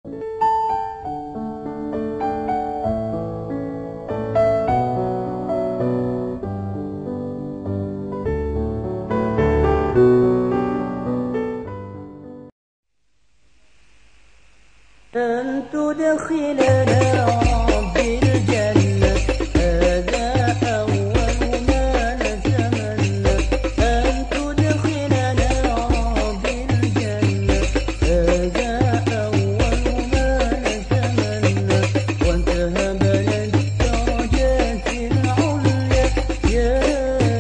أن تدخلنا ربي الجنة هذا أول ما نتمنى أن تدخلنا ربي الجنة هذا أول ما نتمنى وانتهب للدرجات العليا يا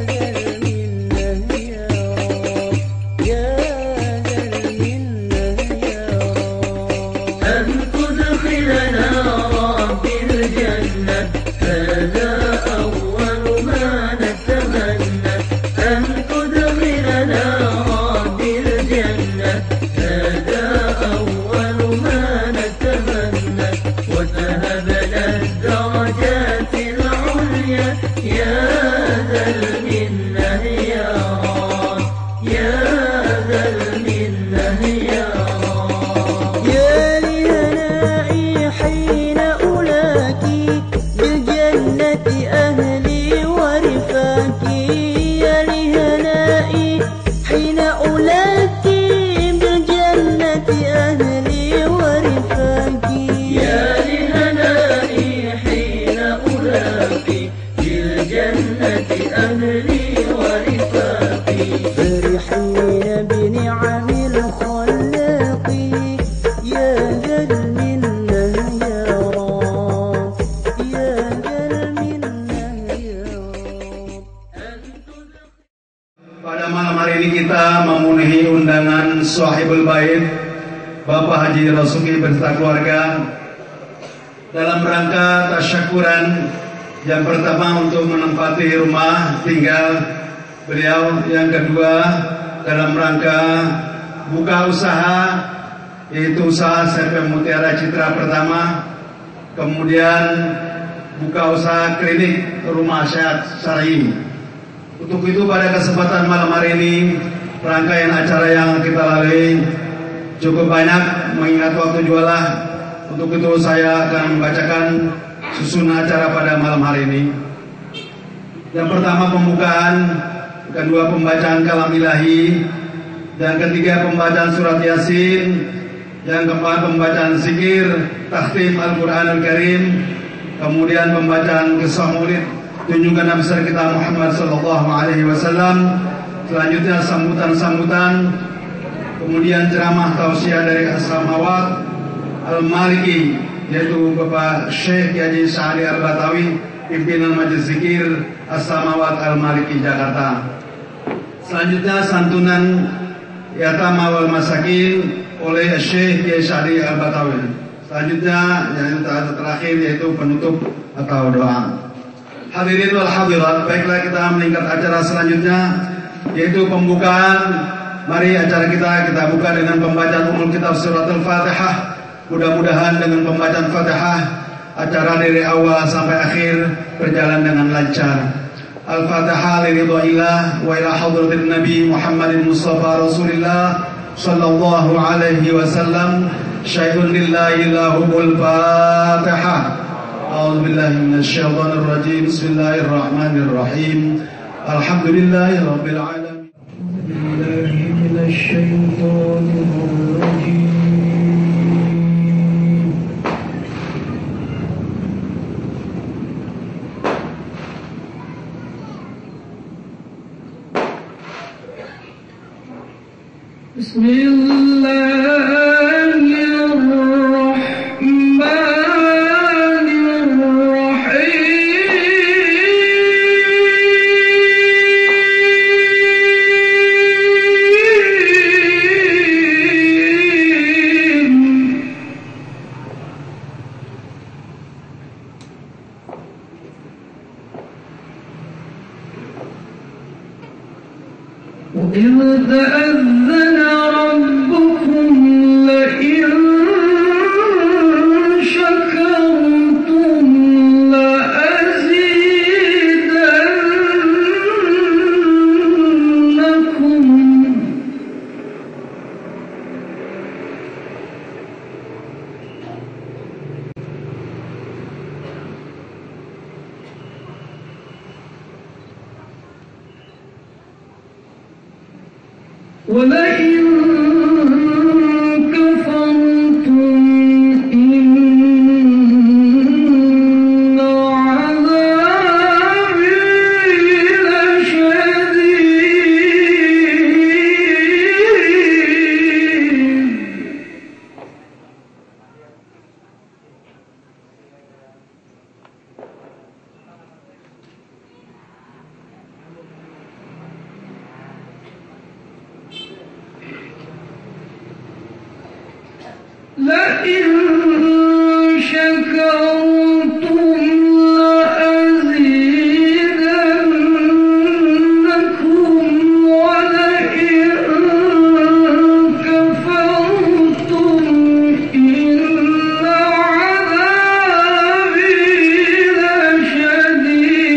ذا المنة يا رب يا ذا المنة يا رب أن تدخلنا ربي الجنة هذا أول ما نتمنى أن تدخلنا ربي الجنة هذا أول ما نتمنى وذهب للدرجات العليا يا ذا المنة يا رب يا ذا المنة يا رب يا لهنائي حين ألاقي بالجنة أهلي ورفاقي يا لهنائي حين ألاقي بالجنة أهلي ورفاقي يا لهنائي حين ألاقي بالجنة أهلي ورفاقي فرحين بنعم الخلاق يا ذا المنة يا رب يا ذا المنة يا رب Pada malam hari ini kita memenuhi undangan Sahibul Bait Bapak Haji Rasuki beserta keluarga dalam rangka tasyakuran yang pertama untuk menempati rumah tinggal beliau, yang kedua dalam rangka buka usaha yaitu usaha SMP Mutiara Citra pertama, kemudian buka usaha klinik Rumah Sehat Syar'i. Untuk itu pada kesempatan malam hari ini rangkaian acara yang kita lalui cukup banyak mengingat waktu jualah. Untuk itu saya akan membacakan susunan acara pada malam hari ini. Yang pertama pembukaan, kedua pembacaan kalam ilahi, yang ketiga pembacaan surat Yasin, yang keempat pembacaan zikir takhtim Al-Quranul Karim, kemudian pembacaan kisah maulid tunjungan Nabi besar kita Muhammad sallallahu alaihi wasallam, selanjutnya sambutan-sambutan, kemudian ceramah tausiah dari As-Samawat Al-Maliki yaitu Bapak Syekh Haji Sa'di Al-Batawi, pimpinan Majelis Zikir As-Samawat Al-Maliki Jakarta. Selanjutnya santunan Yatama wal Masakin oleh Syekh Haji Sa'di Al-Batawi. Selanjutnya yang terakhir yaitu penutup atau doa. Hadirin wal hadirat, baiklah kita meningkat acara selanjutnya yaitu pembukaan. Mari acara kita buka dengan pembacaan umum kitab surat Al-Fatihah. Mudah-mudahan dengan pembacaan Fatihah acara dari awal sampai akhir berjalan dengan lancar. Al-Fatihah liridha'illah wa ila hadratin Nabi Muhammadin Mustafa Rasulillah sallallahu alaihi wasallam. Syai'un lillahi lahumul Fatihah. A'udzu billahi minasyaitonir rajim. Bismillahirrahmanirrahim. Alhamdulillahi rabbil alamin. Billahi minasyaitonir rajim. وإذ تأذن ربكم لئن شكرتم لأزيدنكم ولئن كفرتم إن عذابي لشديد. لئن شكرتم لأزيدنكم ولئن كفرتم إن عذابي لشديد.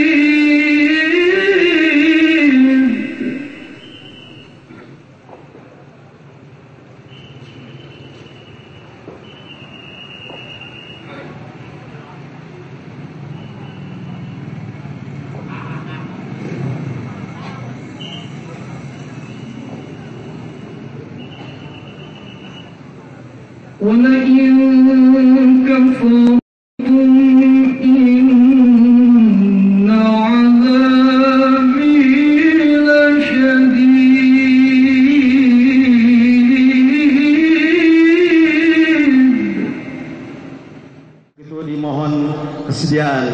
ولئن كفرتم إن عذابي لشديد. Itu dimohon kesediaan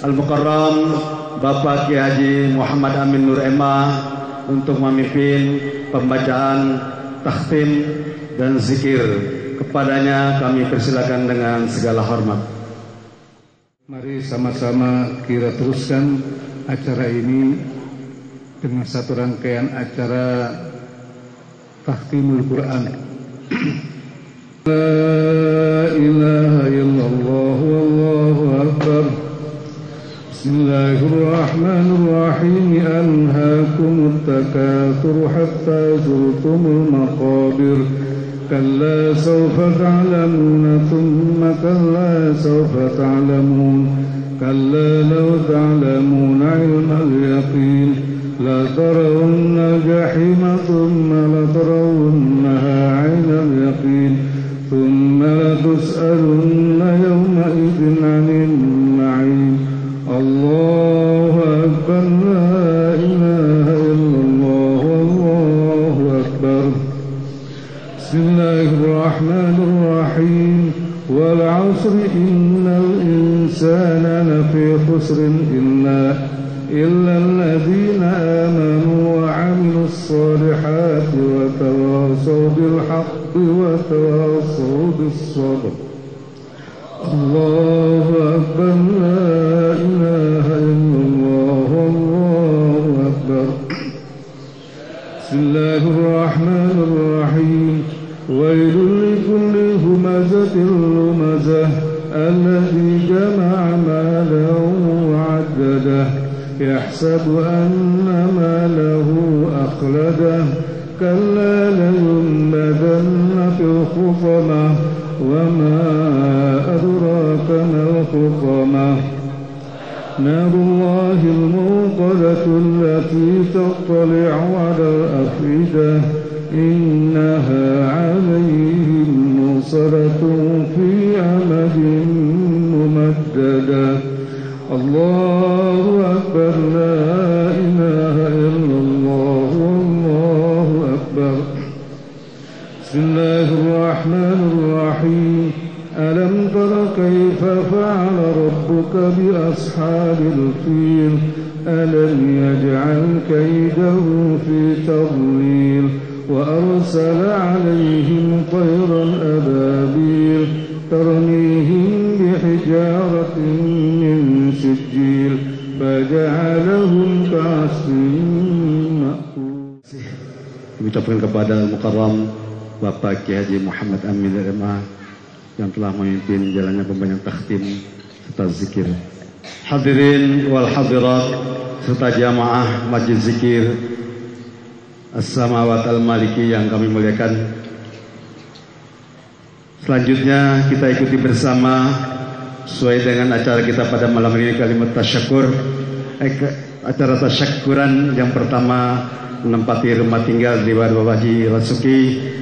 Al-Mukarram Bapak Kiai Haji Muhammad Amin Nur Ema untuk memimpin pembacaan takhtim dan zikir. Kepadanya kami persilakan dengan segala hormat. Mari sama-sama kita teruskan acara ini dengan satu rangkaian acara takhtimul Quran. La ilaha illallah wallahu akbar. Bismillahirrahmanirrahim. Anhaakumut takatsur hatta zurtumul maqabir. كلا سوف تعلمون ثم كلا سوف تعلمون كلا لو تعلمون علم اليقين لترون الجحيم ثم لترونها عين اليقين ثم لتسألن يومئذ عن النعيم. الله أكبر. لا إله إلا الله والله أكبر. بسم الله الرحمن الرحيم. والعصر إن الإنسان لفي خسر إلا الذين آمنوا وعملوا الصالحات وتواصوا بالحق وتواصوا بالصبر. الله أكبر. لا إله إلا الله والله أكبر. بسم الله الرحمن الرحيم. ويل لكل همزة لمزة الذي جمع مالا وعدده يحسب أن ماله أخلده كلا لينبذن في الحطمة وما أدراك ما الحطمة نار الله الموقدة التي تطلع على الأفئدة إنها عليهم مؤصدة في أمد ممددة. الله أكبر. لا إله إلا الله والله أكبر. بسم الله الرحمن الرحيم. ألم تر كيف فعل ربك بأصحاب الفيل ألم يجعل كيده في تضليل وأرسل عليهم طيرا أبابيل ترميهم بحجارة من سجيل فجعلهم كعصف مأكول. Ucapkan kepada Al-Mukarram Bapak Kiai Haji Muhammad Amin Nur Ema yang telah memimpin jalannya pembacaan takhtim serta zikir. Hadirin wal hadirat serta jamaah majlis zikir As-Samawat Al-Maliki yang kami muliakan. Selanjutnya kita ikuti bersama sesuai dengan acara kita pada malam ini kalimat tasyakur. Acara tasyakuran yang pertama menempati rumah tinggal di Bapak Haji Rasuki,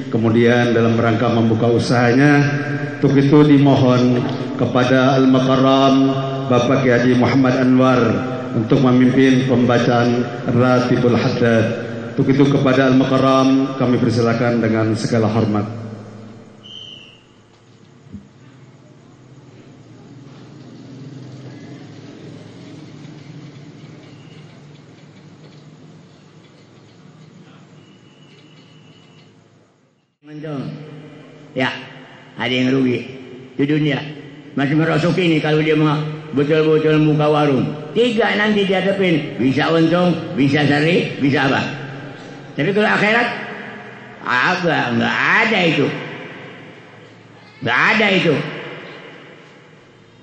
kemudian dalam rangka membuka usahanya. Untuk itu dimohon kepada Al-Mukarram Bapak Kiai Haji Muhammad Anwar untuk memimpin pembacaan Ratibul Haddad. Untuk itu kepada Al-Mukarram kami persilakan dengan segala hormat. Ya, ada yang rugi di dunia. Masih merasuki ini kalau dia betul-betul buka warung. 3 nanti dihadapin, bisa untung, bisa seri, bisa apa. Tapi kalau akhirat, nggak ada itu. Nggak ada itu.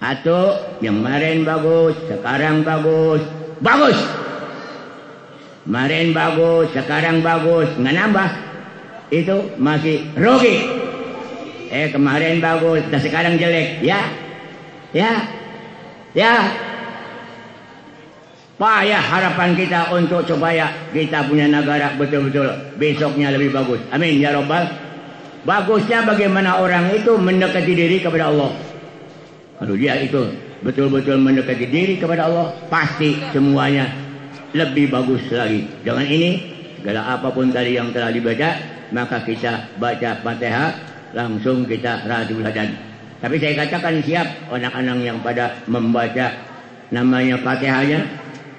Atau yang kemarin bagus, sekarang bagus. Bagus! Kemarin bagus, sekarang bagus. Nggak nambah. Itu masih rugi. Kemarin bagus, dan sekarang jelek. Ya. Payah harapan kita untuk supaya kita punya negara betul-betul besoknya lebih bagus. Amin ya Rabbal. Bagusnya bagaimana orang itu mendekati diri kepada Allah. Kalau dia itu betul-betul mendekati diri kepada Allah, pasti semuanya lebih bagus lagi. Dengan ini, segala apapun tadi yang telah dibaca, maka kita baca Fatihah, langsung kita Ratibul Haddad. Tapi saya katakan siap anak-anak yang pada membaca namanya Fatihahnya,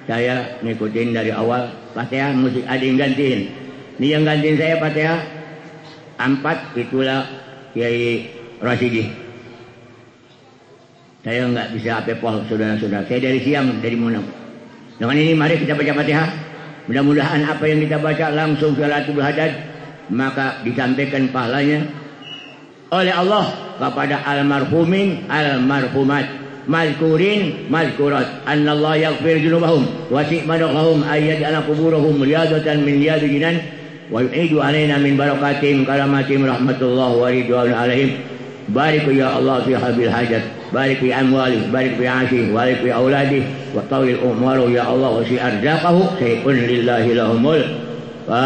saya ngikutin dari awal. Fatihah mesti ada yang gantiin. Ini yang gantiin saya Fatihah 4, itulah Kiai Rasidi. Saya nggak bisa apepol, saudara-saudara. Saya dari siang, dari Munam. Dengan ini mari kita baca Fatihah. Mudah-mudahan apa yang kita baca langsung ke Ratibul Haddad, maka disampaikan pahalanya oleh Allah kepada almarhumin, almarhumat, mazkurin, mazkurat. Annallahu yaghfir junubahum wasi' madaqahum ayyad ala kuburahum riyadatan min riyadil jinan wa yu'idu alaina min barakatihim karamatihim rahmatullah wa ridwan alaihim. Barik ya Allah fi habil hajat, barik fi amwali, barik fi ashi, barik fi auladi wa tawil umwaru ya Allah wa si arzaqahu sayqun lillahi lahumul Fatihah.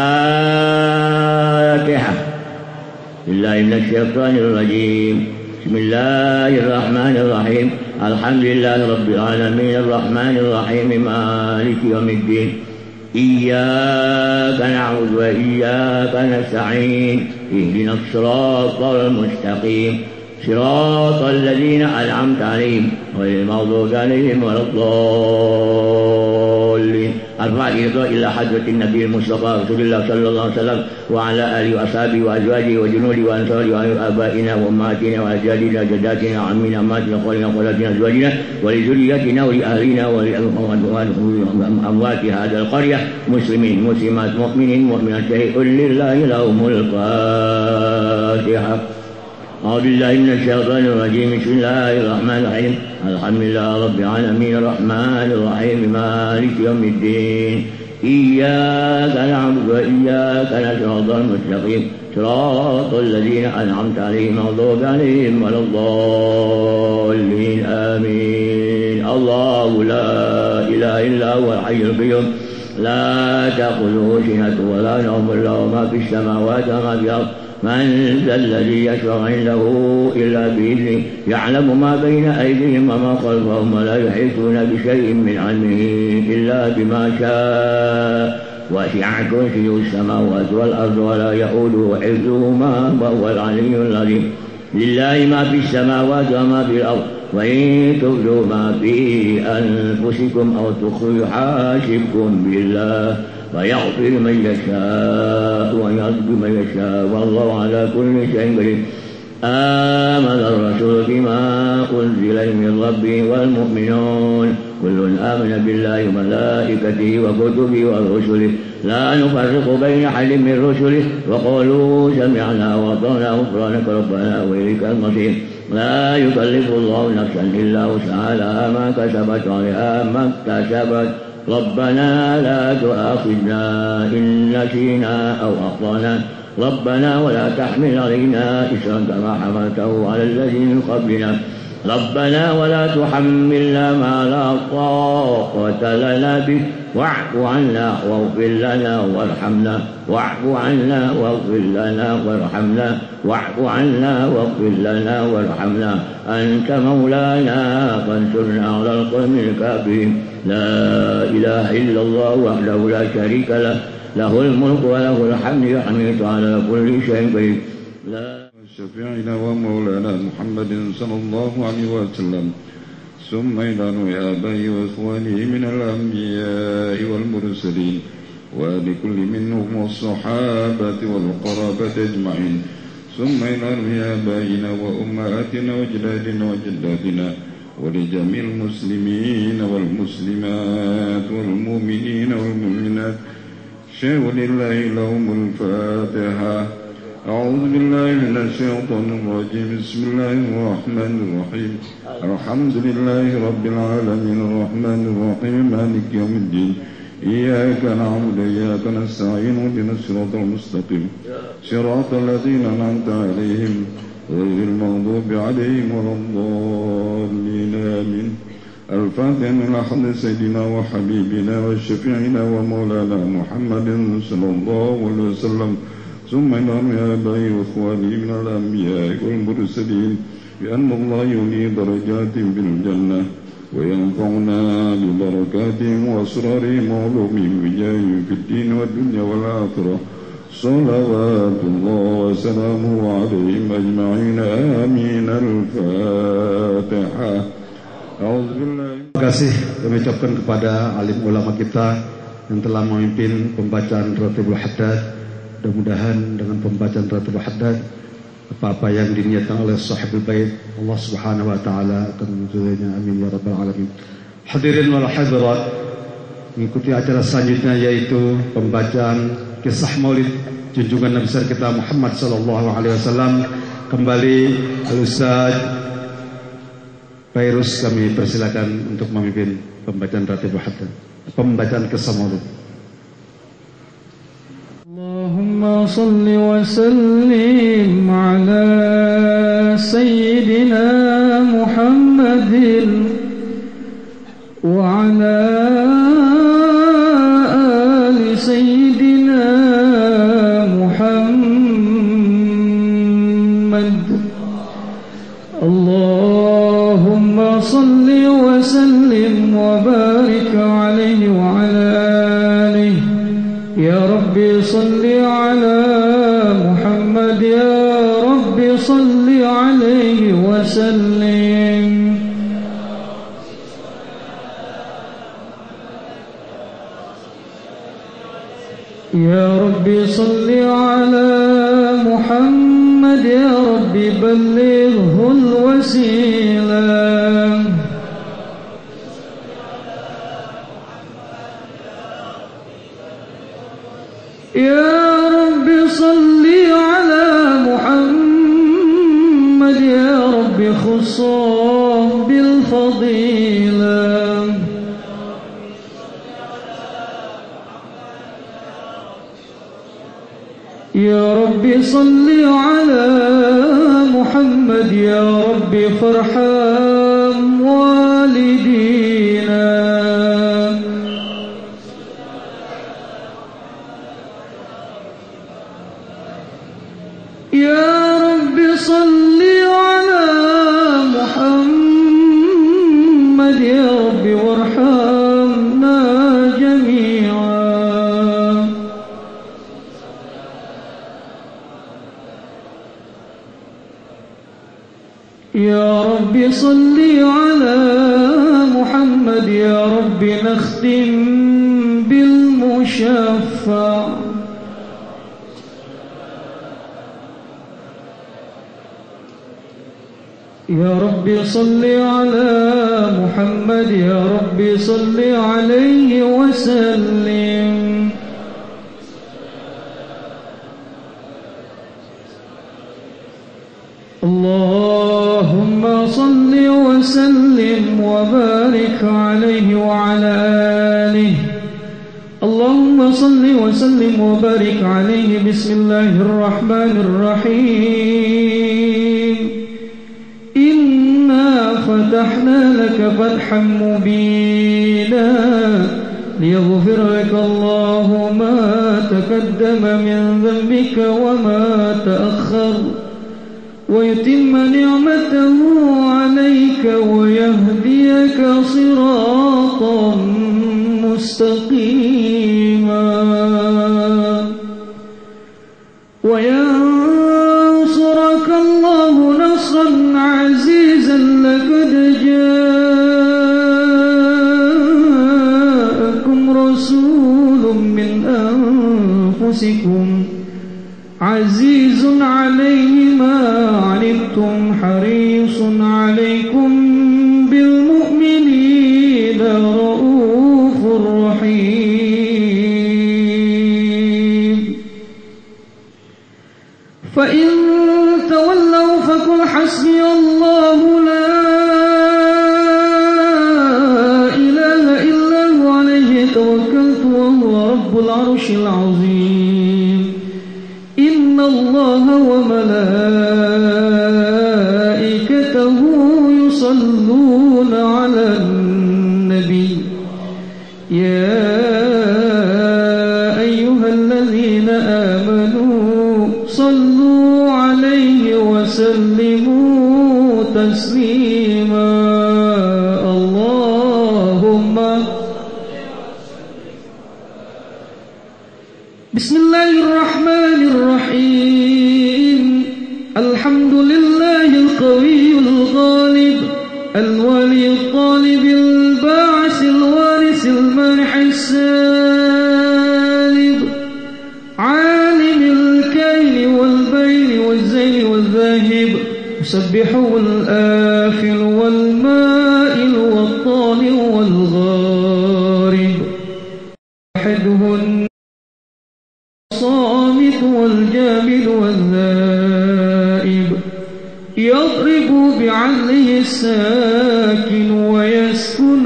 Billahi minasyaitonir rajim. Bismillahirrahmanirrahim. Alhamdulillahi rabbil alamin arrahmanir rahim maliki yaumiddin. Iyyaka na'budu wa iyyaka nasta'in. Ihdinas siratal mustaqim. Siratal ladzina an'amta 'alaihim ghairil maghdubi 'alaihim waladdallin. Al-Fatihah ila hadratin Nabi Mustafa Rasulullah sallallahu alaihi wasallam wa ala alihi wa ashabihi wa azwajihi wa junudi wa ansari wa abaina wa ummatina wa ajdadina jaddatina ammina amatina qulina qulatina azwajina wa li zurriyyatina wa li ahlina wa li amwati hadzal qaryah muslimin muslimat mu'minin mu'minat lillahi lahumul Fatihah. أعوذ بالله من الشيطان الرجيم. بسم الله الرحمن الرحيم. الحمد لله رب العالمين الرحمن الرحيم مالك يوم الدين. إياك نعبد وإياك نستعين المستقيم صراط الذين أنعمت عليهم المغضوب عليهم ولا الضالين آمين. الله لا إله إلا هو الحي القيوم لا تأخذه سنة ولا نوم له ما في السماوات وما في الأرض. من ذا الذي يشفع عنده إلا بإذنه يعلم ما بين أيديهم وما خلفهم ولا يحيطون بشيء من علمه إلا بما شاء وسع كرسيه السماوات والأرض ولا يؤوده حفظهما وهو العلي العظيم. لله ما في السماوات وما في الأرض وإن تبدوا ما في أنفسكم أو تخفوا يحاسبكم بالله ويغفر من يشاء ويعذب من يشاء والله على كل شيء قدير. آمن الرسول بما أنزل من ربه والمؤمنون كل آمن بالله وملائكته وكتبه ورسله لا نفرق بين أحد من رسله وقالوا سمعنا وأطعنا غفرانك ربنا وإليك المصير. لا يكلف الله نفسا إلا وسعها لها ما كسبت وعليها ما اكتسبت. ربنا لا تؤاخذنا إن نسينا أو أخطأنا ربنا ولا تحمل علينا إصرا كما حملته على الذين من قبلنا ربنا ولا تحملنا ما لا طاقة لنا به واعف عنا واغفر لنا وارحمنا واعف عنا واغفر لنا وارحمنا واعف عنا واغفر لنا وارحمنا أنت مولانا فانصرنا على القوم الكافرين. لا إله إلا الله وحده لا شريك له له الملك وله الحمد يحمد على كل شيء قدير. شفيعنا ومولانا محمد صلى الله عليه وسلم ثم إلى آبائه وإخوانه من الأنبياء والمرسلين ولكل منهم والصحابة والقرابة أجمعين ثم إلى آبائنا وأمهاتنا وأجدادنا وجداتنا ولجميع المسلمين والمسلمات والمؤمنين والمؤمنات شهد لله لهم الفاتحة. أعوذ بالله من الشيطان الرجيم. بسم الله الرحمن الرحيم. الحمد لله رب العالمين الرحمن الرحيم مالك يوم الدين إياك نعبد وإياك نستعين اهدنا الصراط المستقيم صراط الذين أنعمت عليهم غير المغضوب عليهم ولا الضالين آمين. الفاتحة من أحد سيدنا وحبيبنا وشفيعنا ومولانا محمد صلى الله عليه وسلم ثم إلى آبائه وإخوانه من الأنبياء والمرسلين بأن الله يولي درجات بالجنة وينفعنا ببركاتهم وأسرارهم وعلومهم وجاههم في الدين والدنيا والآخرة صلوات الله وسلامه عليهم أجمعين آمين. الفاتحة. Terima kasih kami ucapkan kepada alim ulama kita yang telah memimpin pembacaan Ratibul Haddad. Mudah-mudahan dengan pembacaan Ratibul Haddad apa-apa yang diniatkan oleh sahibul bait Allah Subhanahu wa taala akan menjadinya. Amin ya rabbal alamin. Hadirin wal hadirat, mengikuti acara selanjutnya yaitu pembacaan kisah Maulid junjungan Nabi besar kita Muhammad sallallahu alaihi wasallam. Kembali Al-Ustaz Fairuz kami persilakan untuk memimpin pembacaan Ratibul Haddad, pembacaan kisah Maulid. Allahumma salli wa sallim ala sayyidina Muhammadin wa ala ali sayyidina Muhammad. Allahumma salli wa sallim wa barik alaihi wa ala alihi. Ya Rabbi salli ala Muhammad, ya Rabbi salli alaihi wa sallim. Ya Rabbi salli ala Muhammad, ya Rabbi ballighul wasilah. Ya Rabbi salli ala Muhammad, ya Rabbi khussah bil fadilah. Ya Rabbi salli ala Muhammad, ya Rabbi farham walidina. Ya Rabbi salli ala Muhammad, ya Rabbi warhamna jami'an. Ya Rabbi salli ala Muhammad, ya Rabbi nakhtim bil mushaffa'. Ya Rabbi salli ala Muhammad, ya Rabbi salli alaihi wa sallim. Allahumma salli wa sallim wa barik alaihi wa ala alihi. Allahumma salli wa sallim wa barik alaihi. Bismillahirrahmanirrahim. Inna فتحنا لك فتحا مبينا ليغفر لك الله ما تقدم من ذنبك وما تأخر ويتم نعمته عليك ويهديك صراطا مستقيما وينصرك الله نصرا عزيزا لقد جاءكم رسول من أنفسكم عزيز عليه ما عنتم حريص عليكم بالمؤمنين رؤوف رحيم فإن تولوا فقل حسبي الله لا إله إلا هو عليه توكلت وهو رب العرش العظيم إن الله وملائكته يصلون على النبي يا أيها الذين آمنوا صلوا عليه وسلموا تسليما اللهم بسم الله الرحمن الرحيم الحمد لله القوي الغالب الولي الطالب الباعث الوارث المانح السالب عالم الكائن والبين والزين والذاهب مسبح والآخر والمائل والطالع والغارب وحده الصامت والجامد والذائب يضرب بعدله الساكن ويسكن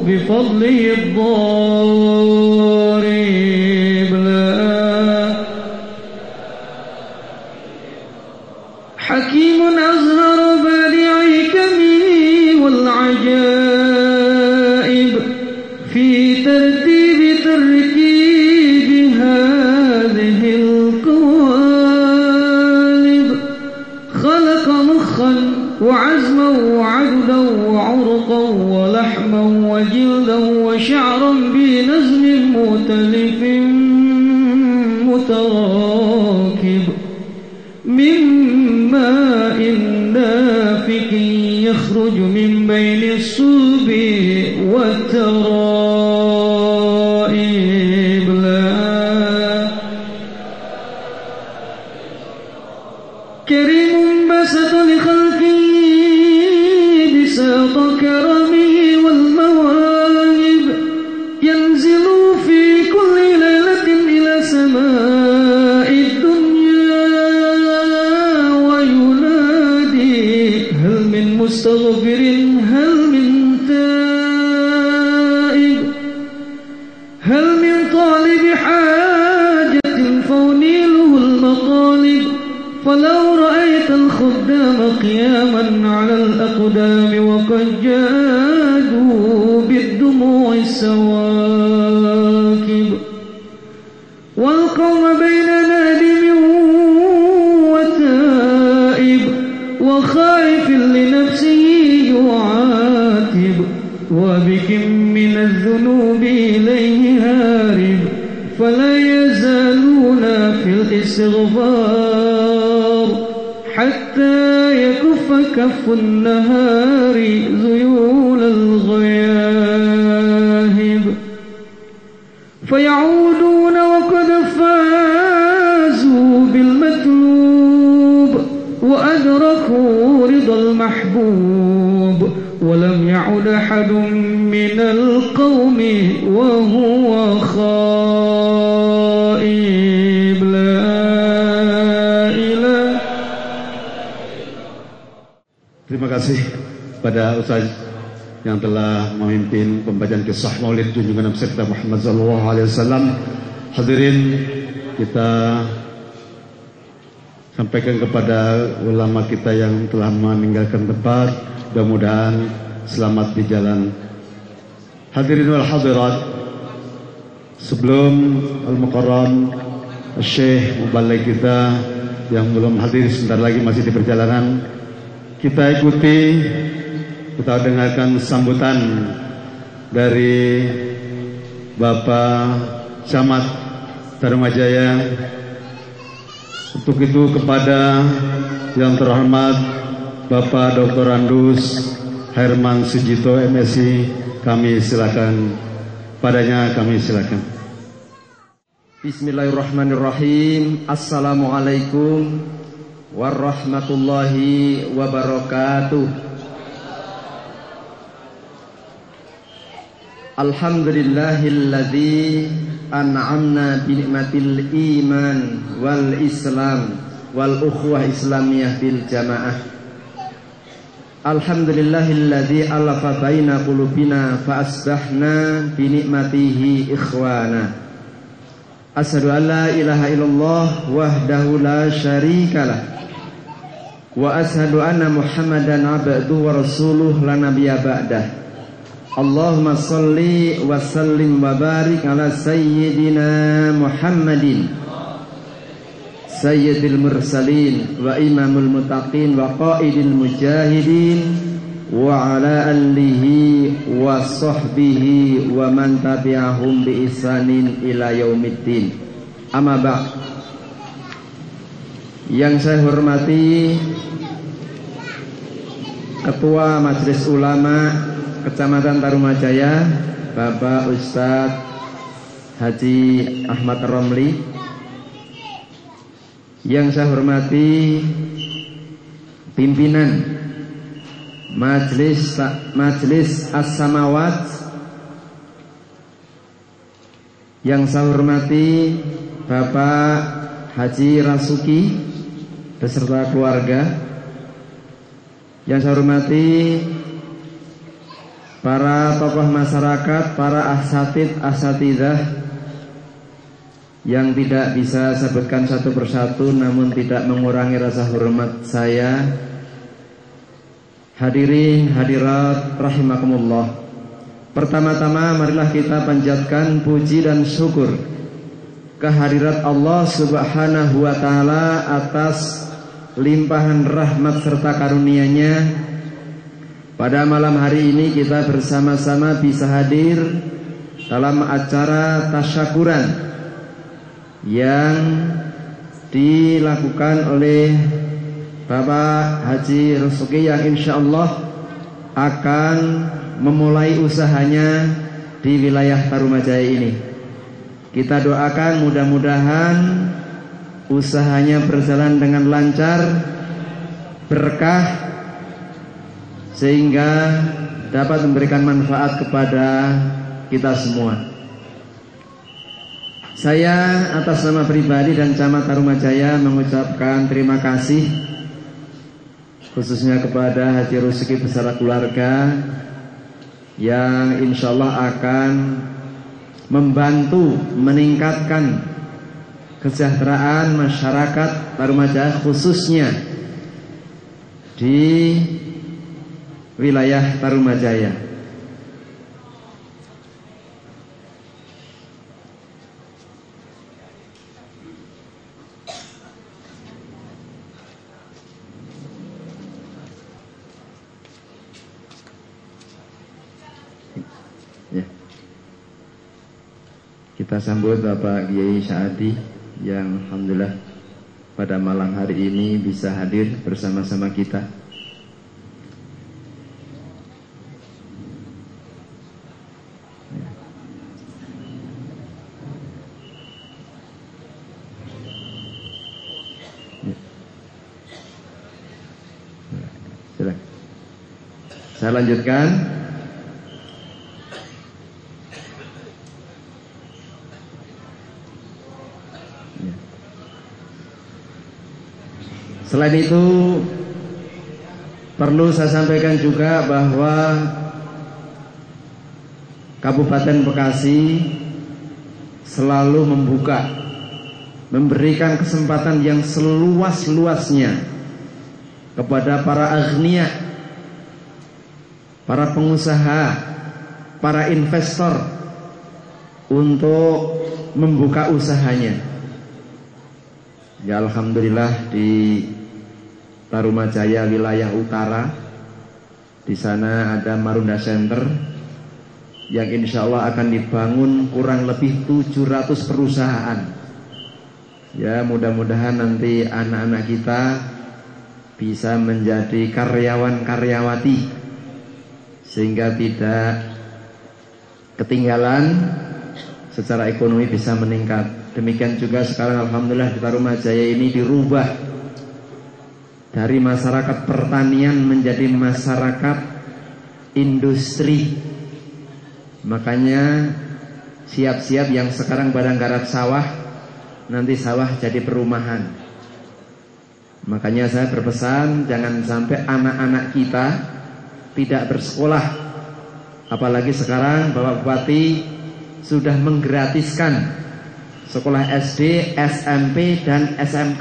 بفضله الضارب لا حكيم أزهر بارع حكمه والعجائب في ترتيب تركيب هذه القوالب خلق مخا وعزما وعددا وعرقا ولحما وجلدا وشعرا بنزم مؤتلف متراكب من ماء دافق يخرج من بين الصلب والترائب كريم بسط لخلقه بساط كرمه والمواهب ينزل في كل ليلة إلى سماء الدنيا وينادي هل من مستغفر هل من تائب هل من طالب حاجة فأنيله المطالب فلو رأيت الخدام قياما على الأقدام وقد جادوا بالدموع السواكب والقوم بين نادم وتائب وخائف لنفسه يعاتب وبكم من الذنوب إليه هارب فلا يزالون في الاستغفار حتى يكف كف النهار ذيول الغياهب فيعودون وقد فازوا بالمطلوب وأدركوا رضا المحبوب ولم يعد أحد من القوم وهو خائب لا إله. Terima kasih pada Ustaz yang telah memimpin pembacaan kisah Maulid junjungan Nabi kita Muhammad sallallahu alaihi wasallam. Hadirin, kita sampaikan kepada ulama kita yang telah meninggalkan tempat, mudah-mudahan selamat di jalan. Hadirin wal hadirat, sebelum Al-Mukarram Syekh Muballigh kita yang belum hadir sebentar lagi masih di perjalanan, kita ikuti, kita dengarkan sambutan dari Bapak Camat Tarumajaya. Untuk itu kepada yang terhormat Bapak Dr. Andus Herman Sujito MSI, kami silakan. Padanya kami silakan. Bismillahirrahmanirrahim. Assalamualaikum warahmatullahi wabarakatuh. Alhamdulillahilladzi an'amna bi ni'matil iman wal islam wal ukhuwah islamiyah bil jamaah. Alhamdulillahilladzi alafa baina qulubina fa asbahna bi ni'matihi ikhwana. Asyhadu an la ilaha illallah wahdahu la syarikalah wa asyhadu anna Muhammadan abduhu wa rasuluh la nabiyya ba'dah. Allahumma salli wa sallim wa barik ala sayyidina Muhammadin sayyidil mursalin wa imamul muttaqin wa qaidil mujahidin wa ala alihi wa sahbihi wa man tabi'ahum bi ihsanin ila yaumiddin. Amma ba'd. Yang saya hormati Ketua Majelis Ulama Kecamatan Tarumajaya, Bapak Ustadz Haji Ahmad Romli. Yang saya hormati pimpinan Majelis As-Samawat. Yang saya hormati Bapak Haji Rasuki beserta keluarga. Yang saya hormati para tokoh masyarakat, para asatidzah yang tidak bisa sebutkan satu persatu namun tidak mengurangi rasa hormat saya. Hadirin hadirat rahimakumullah. Pertama-tama marilah kita panjatkan puji dan syukur kehadirat Allah Subhanahu wa taala atas limpahan rahmat serta karunia-Nya. Pada malam hari ini kita bersama-sama bisa hadir dalam acara tasyakuran yang dilakukan oleh Bapak Haji Rasuki yang insya Allah akan memulai usahanya di wilayah Tarumajaya ini. Kita doakan mudah-mudahan usahanya berjalan dengan lancar, berkah, sehingga dapat memberikan manfaat kepada kita semua. Saya atas nama pribadi dan Camat Tarumajaya mengucapkan terima kasih khususnya kepada Haji Rusiki beserta keluarga yang insya Allah akan membantu meningkatkan kesejahteraan masyarakat Tarumajaya khususnya di wilayah Tarumajaya. Ya. Kita sambut Bapak Kiai Saadi yang alhamdulillah pada malam hari ini bisa hadir bersama-sama kita. Saya lanjutkan. Selain itu perlu saya sampaikan juga bahwa Kabupaten Bekasi selalu membuka, memberikan kesempatan yang seluas-luasnya kepada para agniya para pengusaha, para investor untuk membuka usahanya. Ya alhamdulillah di Tarumajaya wilayah utara, di sana ada Marunda Center yang insya Allah akan dibangun kurang lebih 700 perusahaan. Ya mudah-mudahan nanti anak-anak kita bisa menjadi karyawan-karyawati sehingga tidak ketinggalan, secara ekonomi bisa meningkat. Demikian juga sekarang alhamdulillah di Tarumajaya ini dirubah dari masyarakat pertanian menjadi masyarakat industri. Makanya siap-siap yang sekarang badang garap sawah, nanti sawah jadi perumahan. Makanya saya berpesan jangan sampai anak-anak kita tidak bersekolah. Apalagi sekarang Bapak Bupati sudah menggratiskan sekolah SD, SMP, dan SMK.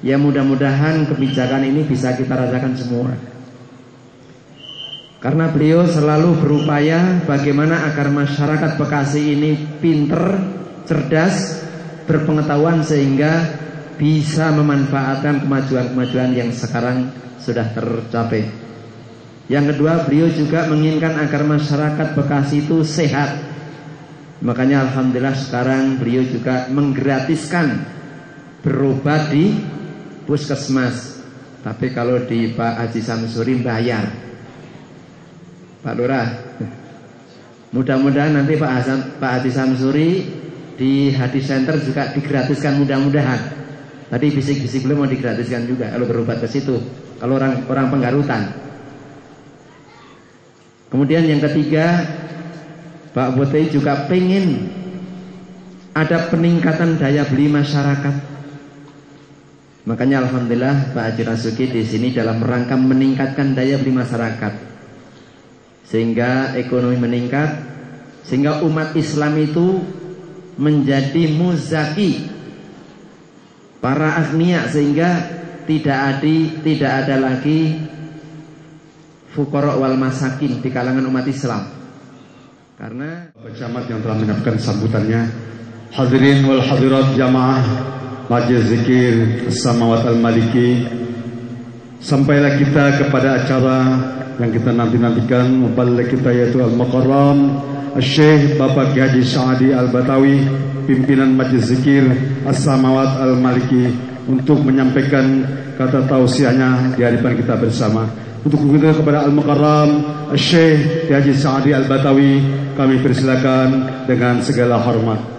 Ya mudah-mudahan kebijakan ini bisa kita rasakan semua. Karena beliau selalu berupaya bagaimana agar masyarakat Bekasi ini pinter, cerdas, berpengetahuan sehingga bisa memanfaatkan kemajuan-kemajuan yang sekarang sudah tercapai. Yang kedua, beliau juga menginginkan agar masyarakat Bekasi itu sehat. Makanya alhamdulillah sekarang beliau juga menggratiskan berobat di puskesmas. Tapi kalau di Pak Haji Samsuri bayar. Pak Lurah, mudah-mudahan nanti Pak Haji Samsuri di Hadi Center juga digratiskan mudah-mudahan. Tadi bisik-bisik belum mau digratiskan juga kalau berobat ke situ. Kalau orang Penggarutan. Kemudian yang ketiga, Pak Bupati juga pengen ada peningkatan daya beli masyarakat. Makanya alhamdulillah Pak Haji Rasuki di sini dalam rangka meningkatkan daya beli masyarakat. Sehingga ekonomi meningkat, sehingga umat Islam itu menjadi muzaki, para agniya, sehingga tidak ada lagi fuqara wal masakin di kalangan umat Islam. Karena Bapak Camat yang telah menyampaikan sambutannya, hadirin wal hadirat jamaah Majelis Zikir As-Samawat Al-Maliki, sampailah kita kepada acara yang kita nanti-nantikan, mubalik kita yaitu Al-Mukarram Syekh Bapak Haji Sa'adi Al-Batawi, pimpinan Majelis Zikir As-Samawat Al-Maliki, untuk menyampaikan kata tausiahnya di hadapan kita bersama. Untuk kita kepada Al-Mukarram Syekh Haji Sa'adi Al-Batawi, kami persilakan dengan segala hormat.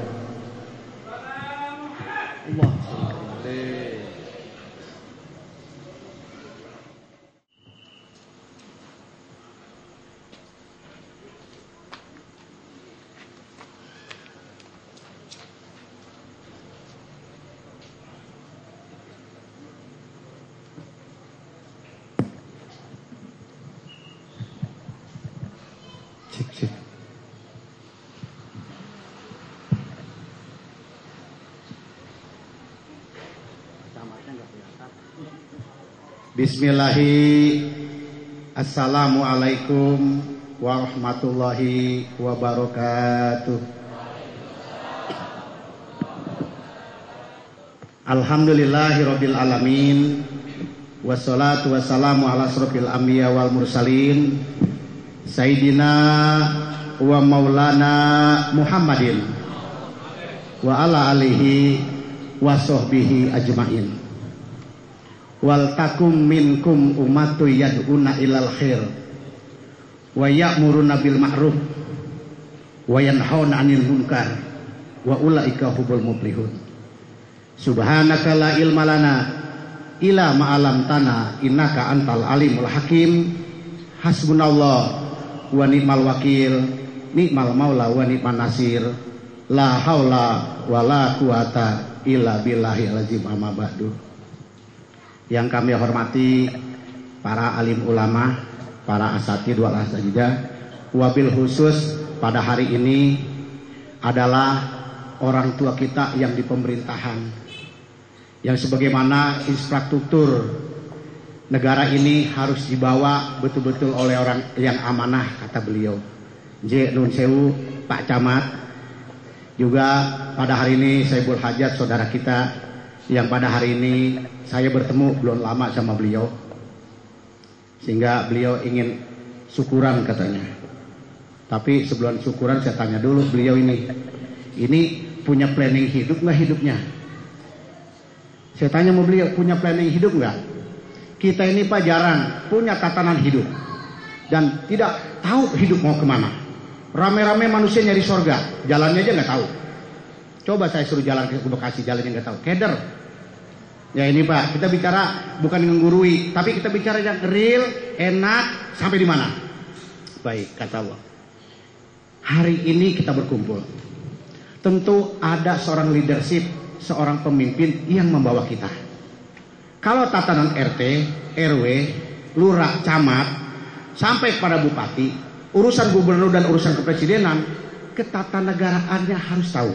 Bismillahirrahmanirrahim. Assalamualaikum warahmatullahi wabarakatuh. Alhamdulillahirabbil alamin. Wassalatu wassalamu ala asrofil anbiya wal mursalin Sayyidina wa maulana Muhammadin wa ala alihi wa sahbihi ajmain. Wal takum minkum ummatu yad'una ilal khair wa ya'muruna bil ma'ruf wa yanhauna 'anil munkar wa ulaika hubul muflihun. Subhanaka la ilma lana illa ma 'allamtana innaka antal alimul hakim. Hasbunallah wa ni'mal wakil, ni'mal maula wa ni'man nasir. La haula wa la quwata illa billahil azim. Amma ba'du. Yang kami hormati para alim ulama, para asatidz wal asatidzah, wabil khusus pada hari ini adalah orang tua kita yang di pemerintahan, yang sebagaimana infrastruktur negara ini harus dibawa betul-betul oleh orang yang amanah, kata beliau. J. Nun Sewu, Pak Camat. Juga pada hari ini Saibul Hajat, saudara kita, yang pada hari ini saya bertemu belum lama sama beliau, sehingga beliau ingin syukuran katanya. Tapi sebelum syukuran saya tanya dulu beliau ini punya planning hidup nggak hidupnya? Saya tanya sama beliau, punya planning hidup nggak? Kita ini Pak jarang punya tatanan hidup dan tidak tahu hidup mau kemana. Rame-rame manusia nyari sorga, jalannya aja nggak tahu. Coba saya suruh jalan ke Bekasi, jalannya nggak tahu, keder. Ya ini Pak, kita bicara bukan menggurui, tapi kita bicara yang real, enak, sampai di mana? Baik, kata Allah. Hari ini kita berkumpul. Tentu ada seorang leadership, seorang pemimpin yang membawa kita. Kalau tatanan RT, RW, lurah, camat, sampai kepada bupati, urusan gubernur dan urusan kepresidenan, ketatanegaraannya harus tahu.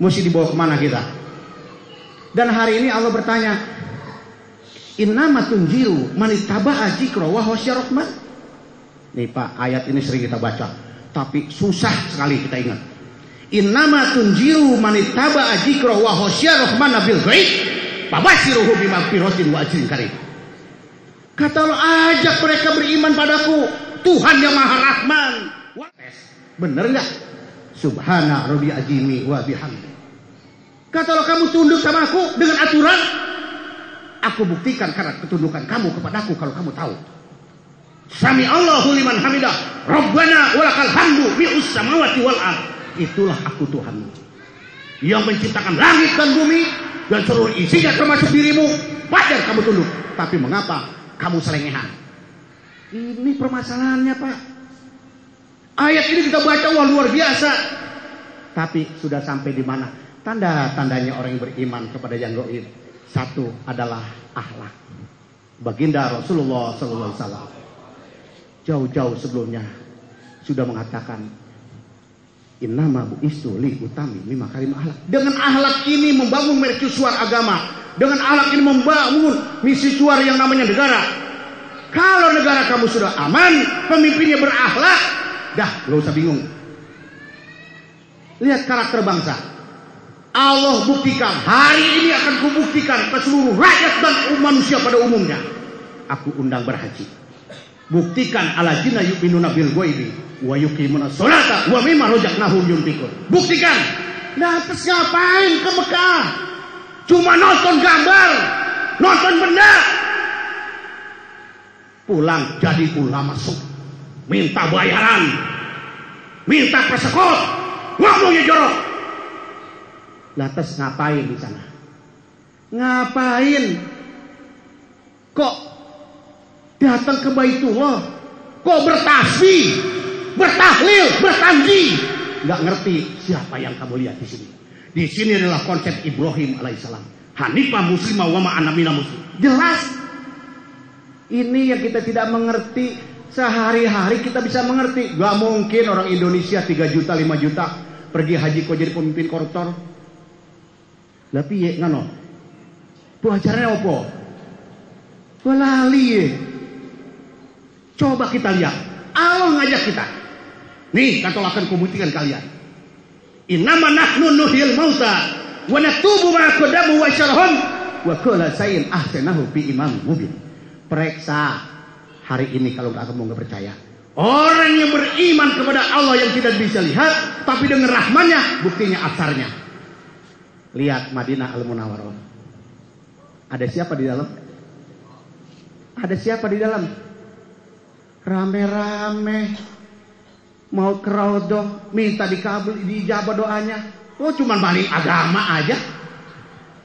Mesti dibawa kemana kita. Dan hari ini Allah bertanya, innama tunjiru manittaba'a dzikra wa huwa rahman. Nih Pak, ayat ini sering kita baca, tapi susah sekali kita ingat. Innama tunjiru manittaba'a dzikra wa huwa rahman bil ghaib fabashiruhu bimaghfiratin wa ajrin karim. Kata Allah, ajak mereka beriman padaku, Tuhan yang Maha Rahman. Bener nggak? Subhana Rabbi azimi wa bihamdi. Kata Allah, kamu tunduk sama aku dengan aturan, aku buktikan karena ketundukan kamu kepadaku kalau kamu tahu. Sami Allahu liman hamidah, Rabbana walakal hamdu mi'us samawati wal ard. Itulah aku Tuhanmu yang menciptakan langit dan bumi dan seluruh isinya termasuk dirimu. Wajar kamu tunduk, tapi mengapa kamu selengehan? Ini permasalahannya Pak. Ayat ini kita baca, wah luar biasa. Tapi sudah sampai di mana? Tanda-tandanya orang yang beriman kepada yang gaib. Satu adalah akhlak. Baginda Rasulullah SAW jauh-jauh sebelumnya sudah mengatakan, innama bu'istu li utami lima karim akhlak. Dengan akhlak ini membangun mercusuar agama. Dengan akhlak ini membangun misi suar yang namanya negara. Kalau negara kamu sudah aman, pemimpinnya berakhlak, dah gak usah bingung. Lihat karakter bangsa. Allah buktikan, hari ini akan kubuktikan ke seluruh rakyat dan manusia pada umumnya. Aku undang berhaji. Buktikan alladzina yu'minuna bil ghaibi wa yuqimuna sholata wa mimma razaqnahum yunfiqun. Buktikan. Nah, terus ngapain ke Mekah? Cuma nonton gambar, nonton benda. Pulang jadi ulama masuk, minta bayaran, minta persekot, ngomongnya jorok. Lantas ngapain di sana? Ngapain? Kok datang ke Baitullah? Kok bertasbih, bertahlil, bertanji? Nggak ngerti siapa yang kamu lihat di sini. Di sini adalah konsep Ibrahim alaihissalam. Hanifah muslimah wa ma ana minal muslim. Jelas. Ini yang kita tidak mengerti. Sehari-hari kita bisa mengerti. Gak mungkin orang Indonesia 3 juta 5 juta pergi haji kok jadi pemimpin koruptor. Lah piye ngono? Bu acaranya apa? Lali ye. Coba kita lihat. Allah ngajak kita. Nih, kata akan kubuktikan kalian. Innama nahnu nuhyil mauta wa naktubu ma qaddamu wa syarhum wa kullu shay'in ahsanahu bi imam mubin. Periksa hari ini kalau kamu nggak percaya. Orang yang beriman kepada Allah yang tidak bisa lihat, tapi dengan rahmannya, buktinya asarnya. Lihat Madinah Al-Munawwarah. Ada siapa di dalam? Ada siapa di dalam? Rame-rame mau ke Raudhah, minta dikabul, dijabah doanya. Oh, cuman balik agama aja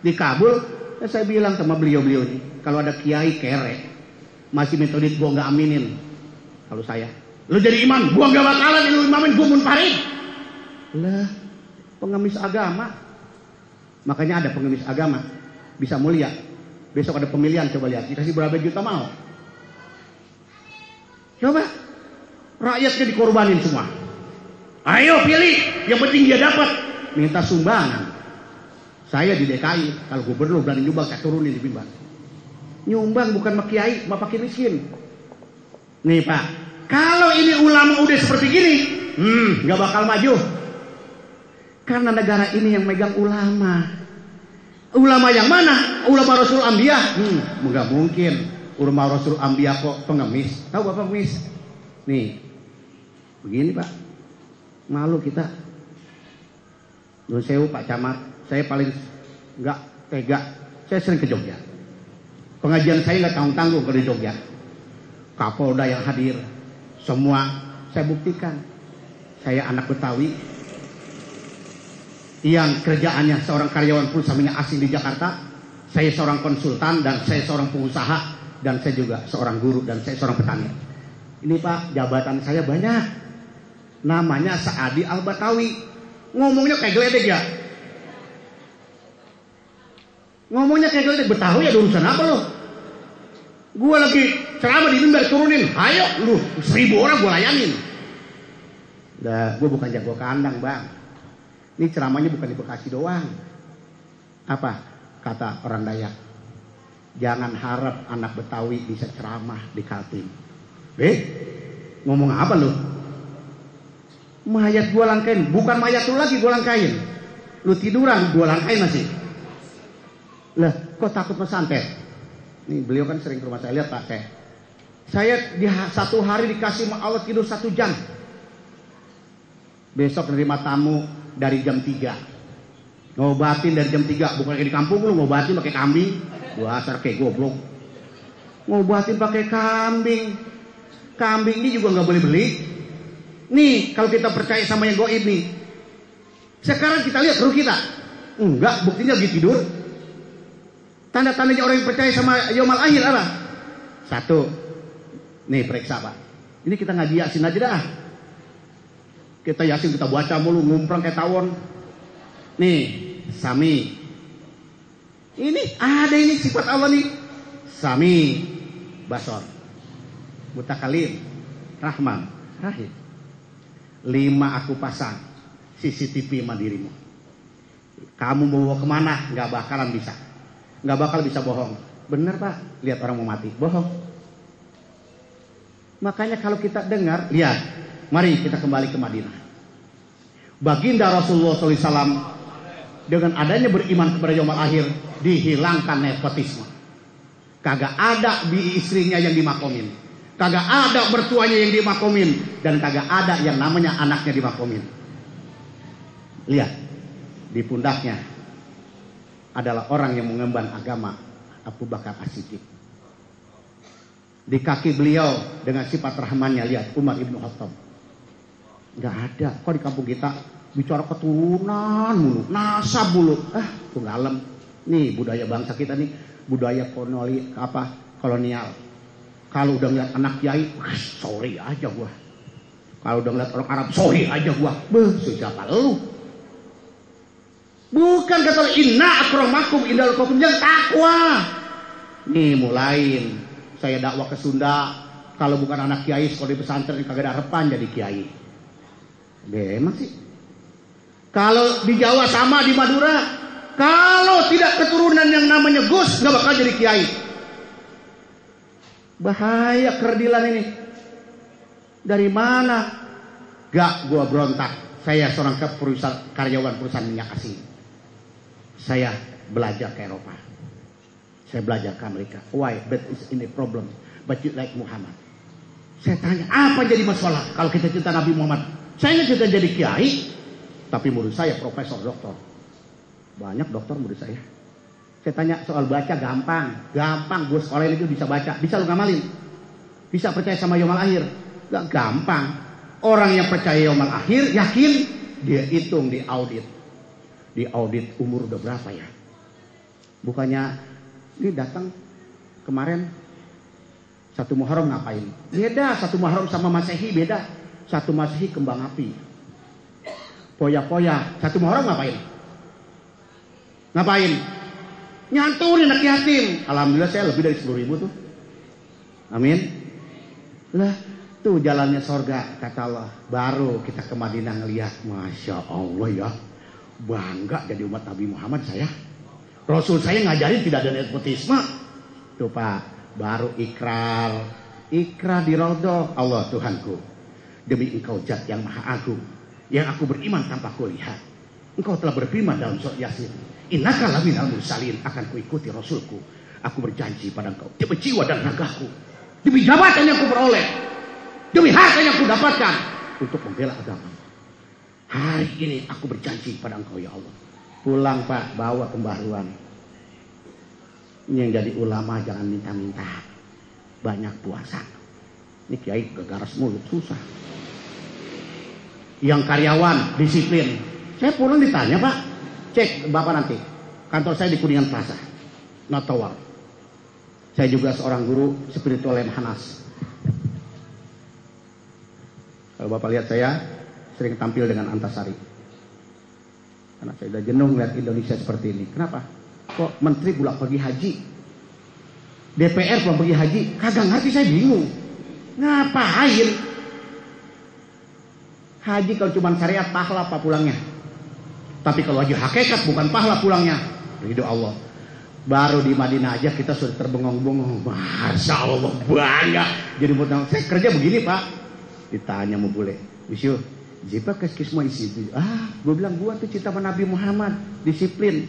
dikabul. Saya bilang sama beliau-beliau ini, kalau ada kiai kere masih metodit, gua nggak aminin. Kalau saya, lu jadi imam, gua nggak bakalan lu imamin, gua munfarid. Lah, pengemis agama. Makanya ada pengemis agama bisa mulia. Besok ada pemilihan, coba lihat, dikasih berapa juta mau? Coba, rakyatnya dikorbanin semua. Ayo pilih, yang penting dia dapat. Minta sumbangan. Saya di DKI, kalau gubernur berani nyumbang, saya turunin di bimbang. Nyumbang bukan sama kiai, sama fakir miskin. Nih Pak, kalau ini ulama udah seperti gini, nggak bakal maju. Karena negara ini yang megang ulama. Ulama yang mana? Ulama Rasul Anbiya? Nggak mungkin. Ulama Rasul Anbiya kok pengemis. Tahu Bapak pengemis? Nih, begini Pak, malu kita. Nun sewu Pak Camat, saya paling nggak tega. Saya sering ke Jogja. Pengajian saya nggak tanggung-tanggung ke Jogja. Kapolda yang hadir, semua saya buktikan. Saya anak Betawi yang kerjaannya seorang karyawan perusahaan minyak asing di Jakarta. Saya seorang konsultan dan saya seorang pengusaha dan saya juga seorang guru dan saya seorang petani. Ini Pak, jabatan saya banyak. Namanya Saadi Al-Batawi. Ngomongnya kayak geledek ya. Ngomongnya kayak geledek. Betawi ada urusan apa lo? Gue lagi ceramah di mimbar turunin. Ayo lu 1000 orang gue layanin. Nah, gue bukan jago kandang Bang. Ini ceramahnya bukan di Bekasi doang. Apa kata orang Dayak? Jangan harap anak Betawi bisa ceramah di Kaltim. Ngomong apa lu? Mayat gue langkain. Bukan mayat lu lagi gue langkain. Lu tiduran gue langkain masih. Lah kok takut mesantet? Nih beliau kan sering ke rumah saya. Lihat Pak, saya di satu hari dikasih sama Allah tidur 1 jam. Besok nerima tamu dari jam 3. Ngobatin dari jam 3. Bukan kayak di kampung lu ngobatin pakai kambing. Gua asar kayak goblok. Ngobatin pakai kambing. Kambing ini juga nggak boleh beli. Nih kalau kita percaya sama yang goib nih. Sekarang kita lihat ruh kita. Enggak, buktinya lagi tidur. Tanda-tandanya orang yang percaya sama yaumul akhir apa? 1. Nih periksa Pak. Ini kita ngaji Yasin aja dah. Kita Yasin kita baca mulu ngumprang kayak tawon. Nih, Sami. Ini ada ini sifat Allah nih. Sami, Basor, Mutakalim, Rahman, Rahim. 5 aku pasang CCTV mandirimu. Kamu mau bawa kemana? Gak bakalan bisa. Gak bakal bisa bohong. Bener Pak, lihat orang mau mati, bohong. Makanya kalau kita dengar, lihat, mari kita kembali ke Madinah. Baginda Rasulullah SAW dengan adanya beriman kepada yaumul akhir dihilangkan nepotisme. Kagak ada bi istrinya yang dimakomin, kagak ada mertuanya yang dimakomin, dan kagak ada yang namanya anaknya dimakomin. Lihat, di pundaknya adalah orang yang mengemban agama Abu Bakar As-Siddiq. Di kaki beliau dengan sifat rahmannya, lihat Umar Ibn Khattab. Nggak ada. Kok di kampung kita bicara keturunan mulu, nasab mulu. Tunggalem. Nih budaya bangsa kita nih, budaya kolonial. Kalau udah ngeliat anak kiai, sorry aja gua. Kalau udah ngeliat orang Arab, sorry aja gua. Siapa lu? Bukan kata inna akramakum indallahi yang takwa. Nih mulain. Saya dakwah ke Sunda. Kalau bukan anak kiai sekolah di pesantren kagak ada harapan jadi kiai. Emang sih. Kalau di Jawa sama di Madura, kalau tidak keturunan yang namanya Gus nggak bakal jadi kiai. Bahaya kerdilan ini. Dari mana? Gak gua berontak. Saya seorang karyawan perusahaan minyak asing. Saya belajar ke Eropa. Saya belajar ke Amerika. Why? But it's in a problem. But you like Muhammad. Saya tanya, apa jadi masalah kalau kita cinta Nabi Muhammad? Saya nggak cinta jadi kiai, tapi murid saya profesor, doktor. Banyak dokter murid saya. Saya tanya soal baca gampang. Gampang, gue sekolah itu bisa baca. Bisa lu ngamalin? Bisa percaya sama yaumul akhir? Gak gampang. Orang yang percaya yaumul akhir, yakin, dia hitung di audit. Di audit umur udah berapa ya? Bukannya ini datang kemarin 1 Muharram ngapain? Beda 1 Muharram sama Masehi beda. 1 Masehi kembang api. Poya-poya. 1 Muharram ngapain? Ngapain? Nyantunin anak yatim. Alhamdulillah saya lebih dari 10.000 tuh. Amin. Lah tuh jalannya sorga kata Allah. Baru kita ke Madinah ngeliat. Masya Allah ya. Bangga jadi umat Nabi Muhammad saya. Rasul saya ngajarin tidak ada nepotisme. Tuh Pak, baru ikrar di raudhah. Allah Tuhanku, demi Engkau Zat yang Maha Agung, yang aku beriman tanpa kulihat. Engkau telah berfirman dalam surat Yasin, innaka laminal mursalin, akan kuikuti Rasulku. Aku berjanji pada Engkau, demi jiwa dan ragaku, demi jabatan yang aku peroleh, demi harta yang aku dapatkan, untuk membela agama. Hari ini aku berjanji pada Engkau ya Allah. Pulang Pak, bawa pembaharuan. Ini yang jadi ulama jangan minta-minta, banyak puasa. Ini kiai gegaras mulut, susah. Yang karyawan disiplin. Saya pulang ditanya, Pak, cek Bapak nanti, kantor saya di Kuningan Plaza, Not Tower. Saya juga seorang guru spiritual Lemhanas. Kalau Bapak lihat saya sering tampil dengan Antasari, karena saya udah jenuh melihat Indonesia seperti ini. Kenapa? Kok menteri pulang pergi haji, DPR pulang pergi haji, kagak ngerti, saya bingung. Ngapain? Haji kalau cuma syariat pahala apa pulangnya? Tapi kalau haji hakikat bukan pahala pulangnya. Ridho Allah. Baru di Madinah aja kita sudah terbengong-bengong. Masya Allah, bangga. Jadi saya kerja begini Pak. Ditanya mau boleh, Monsieur, Zipa kes-kes mau isi. Gue bilang gua tuh cinta sama Nabi Muhammad, disiplin.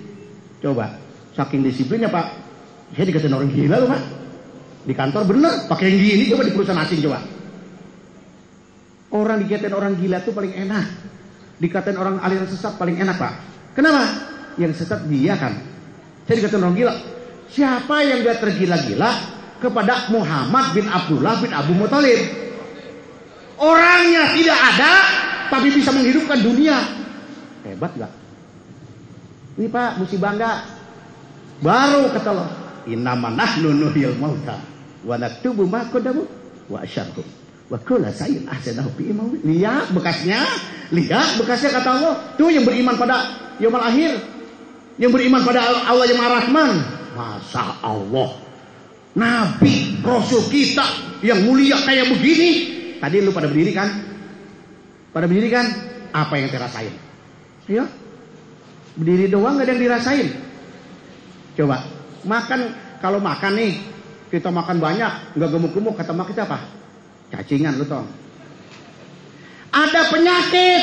Coba, saking disiplinnya Pak, saya dikatain orang gila loh Pak. Di kantor bener, pakai yang gini, coba di perusahaan asing coba. Orang dikatain orang gila tuh paling enak. Dikatain orang aliran sesat paling enak Pak. Kenapa? Yang sesat dia kan. Saya dikatain orang gila. Siapa yang gak tergila-gila kepada Muhammad bin Abdullah bin Abu Muthalib? Orangnya tidak ada, tapi bisa menghidupkan dunia. Hebat gak? Ini Pak, mesti bangga. Baru kata Allah, innama nahnu nuhyil mauta wa naktubu ma qaddamu wa asyarhum wa kullu shay'in ahsanahu fi imam. Lihat bekasnya kata Allah. Tuh yang beriman pada yaumul akhir, yang beriman pada Allah yang Maha Rahman. Masya Allah, Nabi Rasul kita yang mulia kayak begini. Tadi lu pada berdiri kan? Apa yang dirasain? Ya, berdiri doang gak ada yang dirasain. Coba makan, kalau makan nih kita makan banyak nggak gemuk-gemuk, kata mak kita apa? Cacingan, lu tau? Ada penyakit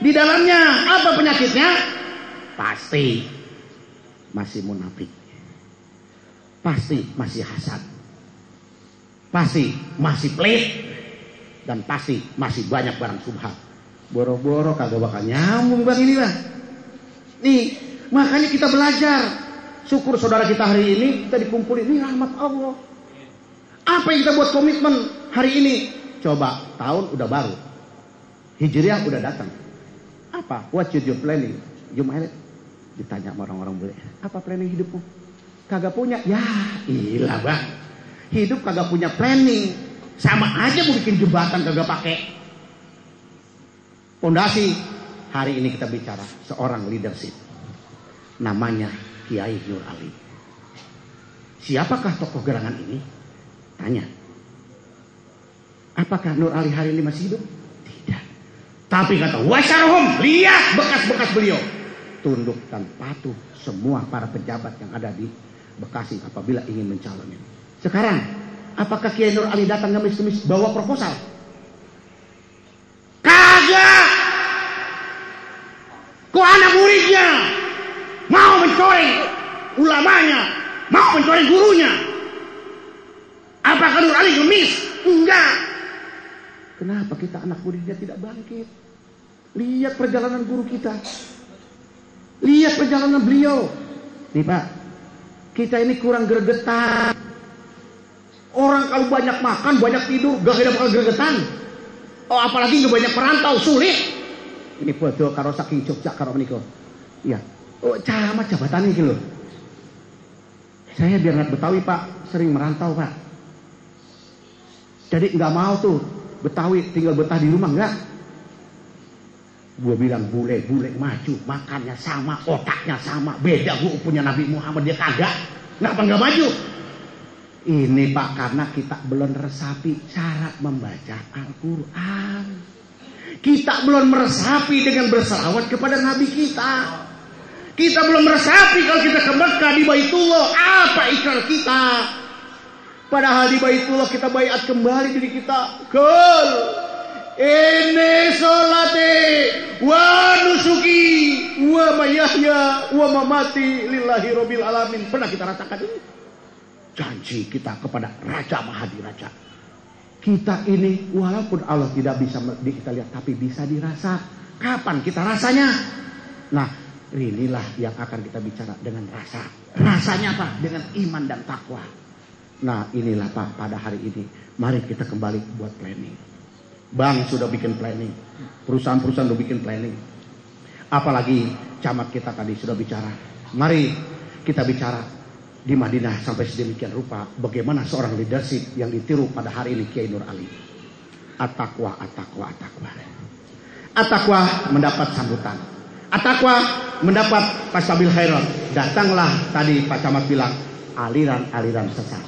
di dalamnya. Apa penyakitnya? Pasti masih munafik, pasti masih hasad, pasti masih pelit, dan pasti masih banyak barang subhat. Boro-boro kagak bakal nyambung bang inilah. Nih, makanya kita belajar. Syukur saudara kita hari ini kita dikumpulin, ini rahmat Allah. Apa yang kita buat komitmen hari ini? Coba, tahun udah baru, Hijriah udah datang. Apa? What your planning? Jumat ditanya sama orang-orang boleh, apa planning hidupmu? Kagak punya. Ya, ilah bang. Hidup kagak punya planning. Sama aja mau bikin jembatan kagak pakai pondasi. Hari ini kita bicara seorang leadership, namanya Kiai Nur Ali. Siapakah tokoh gerangan ini? Tanya. Apakah Nur Ali hari ini masih hidup? Tidak. Tapi kata wasyarhum, lihat bekas-bekas beliau. Tunduk dan patuh semua para pejabat yang ada di Bekasi apabila ingin mencalonkan. Sekarang, apakah Kiai Nur Ali datang ngemis-ngemis bawa proposal? Kagak. Kok anak muridnya mau mencoreng ulamanya, mau mencoreng gurunya? Apakah Nur Ali ngemis? Enggak. Kenapa kita anak muridnya tidak bangkit? Lihat perjalanan guru kita, lihat perjalanan beliau. Nih Pak, kita ini kurang gregetan. Orang kalau banyak makan, banyak tidur, gak ada bakal gregetan. Oh apalagi gak banyak perantau, sulit. Ini foto karo saking Jogja karo meniko. Iya. Oh camat jabatan ini loh. Saya biar nggak Betawi Pak, sering merantau Pak. Jadi nggak mau tuh Betawi tinggal betah di rumah, enggak. Gue bilang bule maju, makannya sama, otaknya sama, beda gue punya Nabi Muhammad, dia kagak. Kenapa nggak maju? Ini Pak, karena kita belum resapi cara membaca Al-Quran. Kita belum meresapi dengan berselawat kepada Nabi kita. Kita belum meresapi kalau kita ke Mekah di Baitullah, apa ikrar kita? Padahal di Baitullah kita baiat kembali diri kita. Kul ini sholati wa nusuki wa mayahya wa mamati lillahi rabbil alamin. Pernah kita rasakan ini? Janji kita kepada Raja Mahadiraja. Kita ini walaupun Allah tidak bisa kita lihat, tapi bisa dirasa. Kapan kita rasanya? Nah, inilah yang akan kita bicara dengan rasa. Rasanya apa? Dengan iman dan takwa. Nah, inilah Pak, pada hari ini mari kita kembali buat planning. Bank sudah bikin planning, perusahaan-perusahaan sudah bikin planning. Apalagi camat kita tadi sudah bicara. Mari kita bicara di Madinah sampai sedemikian rupa bagaimana seorang leadership yang ditiru pada hari ini Kiai Nur Ali. At-taqwa, at-taqwa, at-taqwa. At-taqwa mendapat sambutan. At-taqwa mendapat fastabil khairat. Datanglah tadi Pak Camat bilang aliran-aliran sesat.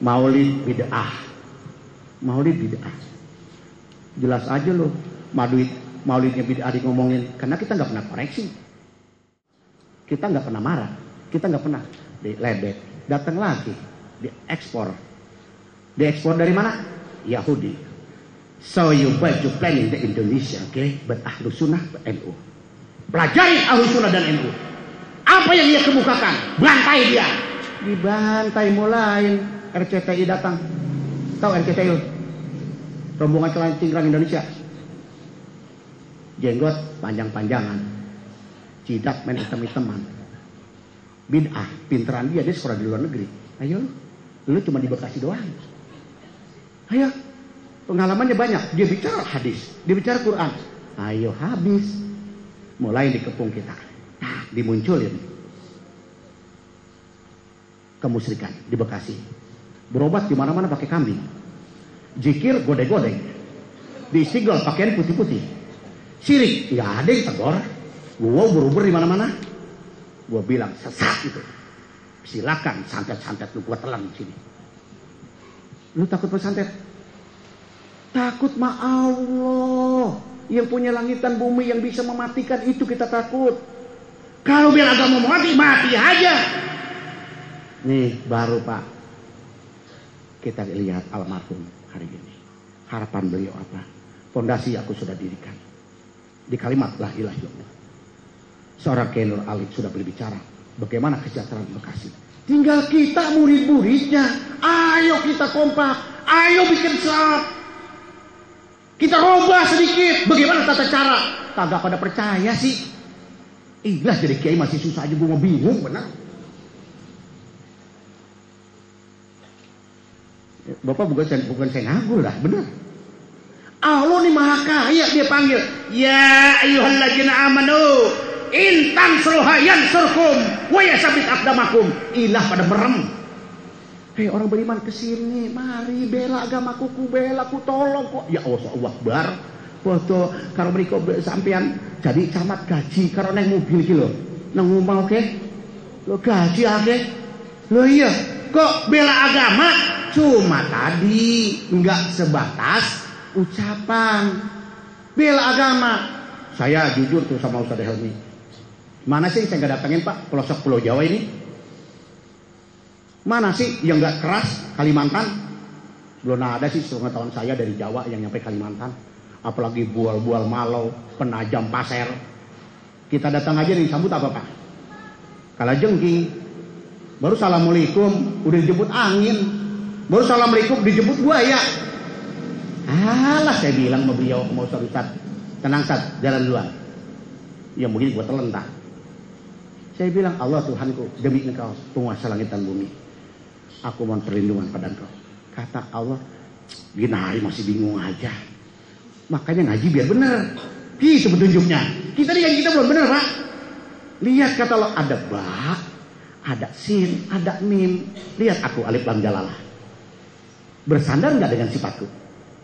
Maulid bid'ah. Maulid bid'ah. Jelas aja loh. Maulidnya bid'ah ngomongin karena kita nggak pernah koreksi. Kita nggak pernah marah. Kita nggak pernah diledek. Datang lagi, diekspor. Diekspor dari mana? Yahudi. So you baju planning the Indonesia, okay? But Ahlu Sunnah, NU. Pelajari Ahlu Sunnah dan NU. Apa yang dia kemukakan? Bantai dia. Dibantai mulai. RCTI datang. Tahu RCTI? Rombongan celana cingkrang Indonesia. Jenggot panjang-panjangan. Jidat main hitam-hitaman. Bid'ah, pinteran dia sekolah di luar negeri. Ayo, lu cuma di Bekasi doang. Ayo, pengalamannya banyak. Dia bicara hadis, dia bicara Quran. Ayo habis, mulai dikepung kita. Nah, dimunculin kemusyrikan di Bekasi. Berobat di mana-mana pakai kambing. Zikir godeng-godeng. Di Istiqlal pakaian putih-putih. Syirik, nggak ada yang tegur. Gua berubur di mana-mana. Gua bilang sesat itu. Silakan santet-santet lu gua telan di sini. Lu takut bersantet? Takut ma Allah yang punya langit dan bumi yang bisa mematikan, itu kita takut. Kalau biar agama mau mati, mati aja. Nih baru Pak, kita lihat almarhum hari ini. Harapan beliau apa? Fondasi aku sudah dirikan. Di kalimat la ilaha illallah. Seorang Kiai Nur Ali sudah berbicara bagaimana kesejahteraan Bekasi. Tinggal kita murid-muridnya. Ayo kita kompak. Ayo bikin sab. Kita robah sedikit. Bagaimana tata cara? Kagak pada percaya sih. Ilah jadi kiai masih susah aja. Gue mau bingung benar. Bapak bukan saya ngagul lah. Benar. Allah nih maha kaya. Dia panggil. Ya ayyuhalladzina amanu. Intan suruhayan surkum. Wa yasabit akdamakum. Ilah pada merem. Hei orang beriman kesini, mari bela agamaku, ku bela, ku tolong kok. Ya Allah Akbar. Foto karo mriko sampean jadi camat gaji karo neng mobil iki lho. Nang omah oke. Lo gaji akeh. Lo iya, kok bela agama cuma tadi enggak sebatas ucapan. Bela agama. Saya jujur tuh sama Ustaz Helmi. Mana sih saya nggak datengin Pak pelosok Pulau Jawa ini? Mana sih yang nggak keras Kalimantan? Belum ada sih sepengetahuan saya dari Jawa yang nyampe Kalimantan. Apalagi bual-bual Malau, Penajam Pasir. Kita datang aja nih sambut apa Pak? Kalajengking. Baru assalamualaikum udah dijemput angin. Baru assalamualaikum dijemput buaya. Alah saya bilang sama beliau mau Ustaz, tenang Ustaz, jalan duluan. Ya mungkin gua telentak. Saya bilang Allah Tuhanku demi engkau penguasa langit dan bumi. Aku mohon perlindungan pada engkau. Kata Allah, gini masih bingung aja. Makanya ngaji biar benar. Gitu petunjuknya. Kita lihat kita belum benar Pak. Lihat kata Allah ada ba, ada sin, ada mim. Lihat aku alif lam jalalah. Bersandar nggak dengan sifatku?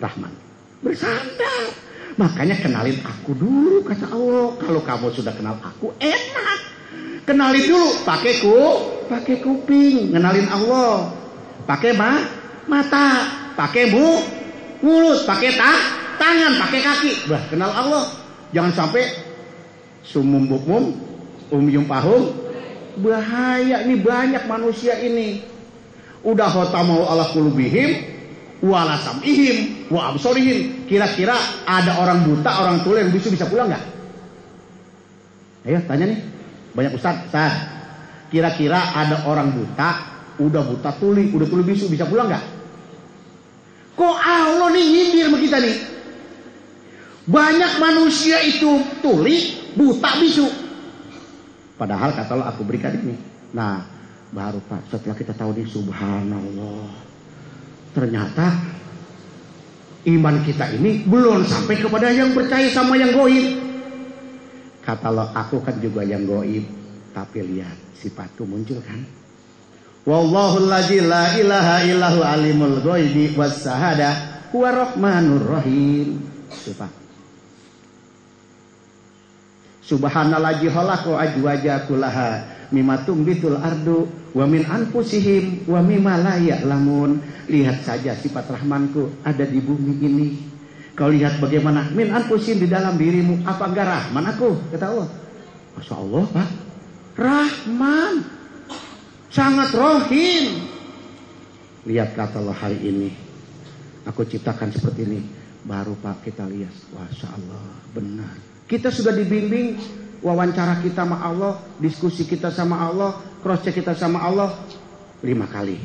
Rahman. Bersandar. Makanya kenalin aku dulu kata Allah. Kalau kamu sudah kenal aku enak. Kenalin dulu pakai kuping, ngenalin Allah. Pakai mata, pakai mulut, pakai tangan, pakai kaki. Bah, kenal Allah. Jangan sampai sumum bukmum, umyum pahum. Bahaya ini banyak manusia ini. Udah khotamau ala qulubihim wala sam'ihim wa absorihim. Kira-kira ada orang buta, orang tuli yang bisu bisa pulang nggak? Ayo tanya nih, banyak ustaz. Kira-kira ada orang buta, udah buta tuli, udah tuli bisu bisa pulang nggak? Kok Allah nih nyindir sama kita nih? Banyak manusia itu tuli, buta, bisu. Padahal kata Allah aku berikan ini. Nah, baru Pak setelah kita tahu nih, subhanallah. Ternyata iman kita ini belum sampai kepada yang percaya sama yang goib. Kata Allah, aku kan juga yang goib. Tapi lihat sifatku muncul kan. Wallahul ladzi la ilaha illahu alimul ghaibi was syahada huwa rahmanur rahim. Sifat. Subhanallazi khalaqa ajwaja kullaha mimma tumbitul ardu wa min anfusihim wa mimma la ya'lamun. Lihat saja sifat Rahmanku ada di bumi ini. Kau lihat bagaimana min anfusihim di dalam dirimu, apa enggak Rahman aku? Kata Allah. Masya Allah Pak, Rahman, sangat Rahim. Lihat kata Allah hari ini, aku ciptakan seperti ini. Baru Pak kita lihat, Masya Allah, benar. Kita sudah dibimbing, wawancara kita sama Allah, diskusi kita sama Allah, cross check kita sama Allah 5 kali.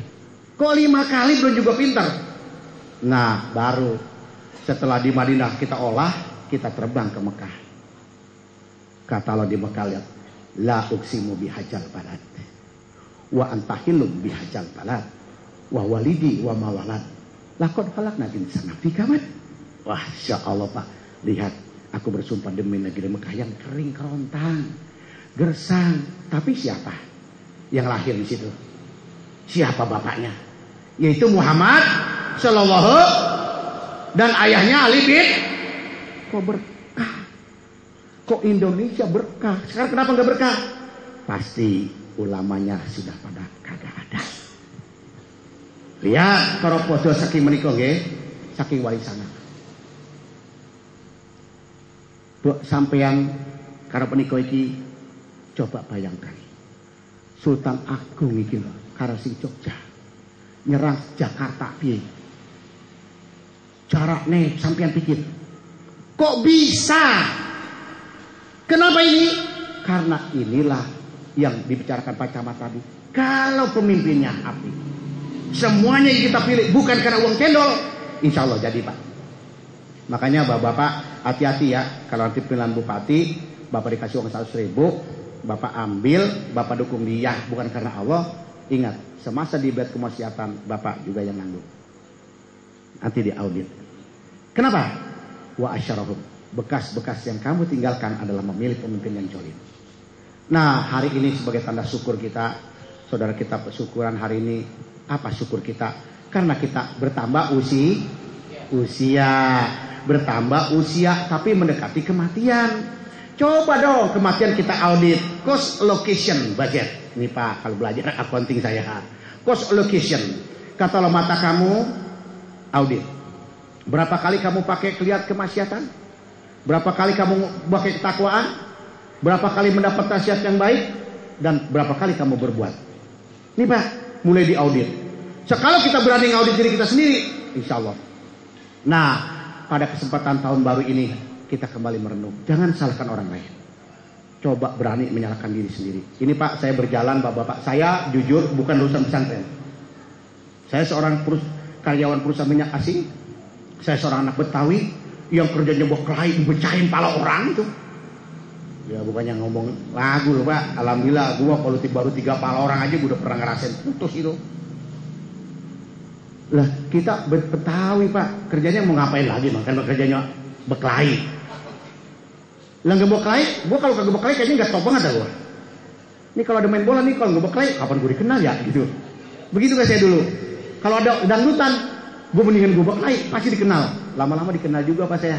Kok 5 kali belum juga pintar? Nah baru setelah di Madinah kita olah, kita terbang ke Mekah. Kata Allah di Mekah, lihat, la uqsimu bihajal balad wa antahilum bihajal balad wa walidi wa mawalad laqad khalaqna insana fi kabad. Wah, Masya Allah Pak, lihat, aku bersumpah demi negeri Mekah yang kering kerontang, gersang. Tapi siapa yang lahir di situ? Siapa bapaknya? Yaitu Muhammad Sallallahu, dan ayahnya Ali bin. Kok berkah? Kok Indonesia berkah? Sekarang kenapa nggak berkah? Pasti ulamanya sudah pada kagak ada. Lihat kalau podo saking menikah nggih, saking warisan. Sampeyan karena menikah iki coba bayangkan. Sultan Agung iki lho, karo sing Jogja nyerang Jakarta piye? Jaraknya sampeyan pikir. Kok bisa? Kenapa ini? Karena inilah yang dibicarakan Pak Camat tadi. Kalau pemimpinnya api, semuanya yang kita pilih bukan karena uang cendol, insya Allah jadi Pak. Makanya bapak-bapak hati-hati ya, kalau nanti pilihan bupati, bapak dikasih uang 100.000, bapak ambil, bapak dukung dia, bukan karena Allah. Ingat, semasa di bed kemaksiatan, bapak juga yang nanggung. Nanti diaudit. Kenapa? Wa asyarahum, bekas-bekas yang kamu tinggalkan adalah memilih pemimpin yang jolim. Nah, hari ini sebagai tanda syukur kita, saudara kita syukuran hari ini, apa syukur kita? Karena kita bertambah usia, bertambah usia, tapi mendekati kematian. Coba dong kematian kita audit. Cost allocation budget. Ini Pak, kalau belajar accounting saya. Cost allocation. Kata lo mata kamu, audit. Berapa kali kamu pakai lihat kemaksiatan? Berapa kali kamu pakai ketakwaan? Berapa kali mendapat nasihat yang baik? Dan berapa kali kamu berbuat? Ini Pak, mulai diaudit. Sekarang kita berani ngaudit diri kita sendiri, insya Allah. Nah, pada kesempatan tahun baru ini kita kembali merenung. Jangan salahkan orang lain. Coba berani menyalahkan diri sendiri. Ini Pak, saya berjalan Bapak-bapak. Saya jujur bukan lulusan pesantren. Saya seorang karyawan perusahaan minyak asing. Saya seorang anak Betawi yang kerjanya berkelahi, becahin pala orang itu. Ya bukannya ngomong lagu loh Pak. Alhamdulillah gua kalau baru 3 pala orang aja gua udah pernah ngerasain putus itu. Lah kita Betawi Pak, kerjanya mau ngapain lagi kan kerjanya berkelahi. Lah nggak berkelahi, gua kalau kagak berkelahi kayaknya nggak top banget dah gua. Ini kalau ada main bola nih, kalau nggak berkelahi kapan gua dikenal ya gitu. Begitu kan saya dulu. Kalau ada dangdutan, gua mendingan gua berkelahi pasti dikenal. Lama-lama dikenal juga Pak saya.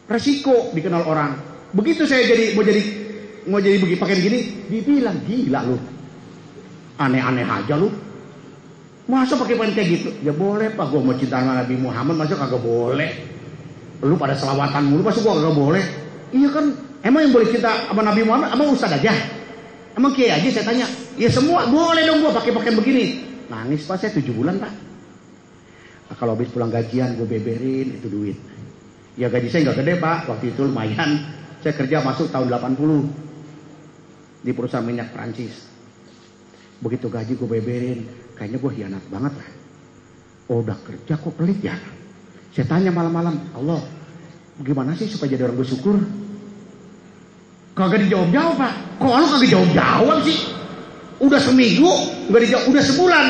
Resiko dikenal orang. Begitu saya mau jadi begini pakai gini, dibilang gila lu. Aneh-aneh aja lu. Masa pakai pakaian kayak gitu? Ya boleh Pak, gua mau cinta sama Nabi Muhammad, masa kagak boleh? Lu pada selawatan mulu, masa gua kagak boleh? Iya kan, emang yang boleh cinta sama Nabi Muhammad, emang ustaz aja? Emang kiai aja saya tanya? Ya semua boleh dong gua pakai pakaian begini. Nangis Pak, saya 7 bulan Pak. Nah, kalau habis pulang gajian gue beberin itu duit. Ya gaji saya nggak gede Pak, waktu itu lumayan. Saya kerja masuk tahun 80 di perusahaan minyak Prancis. Begitu gaji gue beberin, kayaknya gue hianat banget lah. Oh udah kerja kok pelit ya. Saya tanya malam-malam, Allah gimana sih supaya jadi orang bersyukur? Kagak dijawab-jawab Pak. Kok lu kagak jawab-jawab sih? Udah seminggu nggak dijawab, udah sebulan.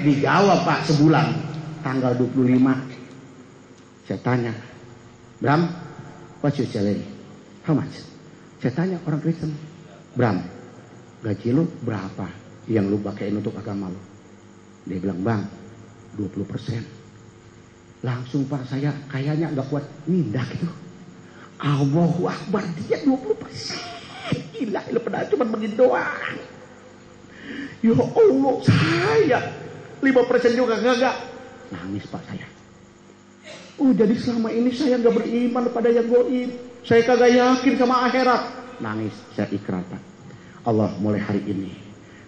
Dijawab Pak sebulan. Tanggal 25. Saya tanya, Bram, what's your salary? How much? Saya tanya orang Kristen, Bram, gaji lu berapa yang lu pakaiin untuk agama lu? Dia bilang, Bang, 20%. Langsung Pak saya kayaknya nggak kuat nindak gitu. Allahu Akbar, dia 20%. Gila, lu padahal cuma begini doang. Ya Allah, saya 5% juga kagak. Nangis Pak saya. Oh jadi selama ini saya nggak beriman pada yang goib. Saya kagak yakin sama akhirat. Nangis, saya ikrar Pak. Allah, mulai hari ini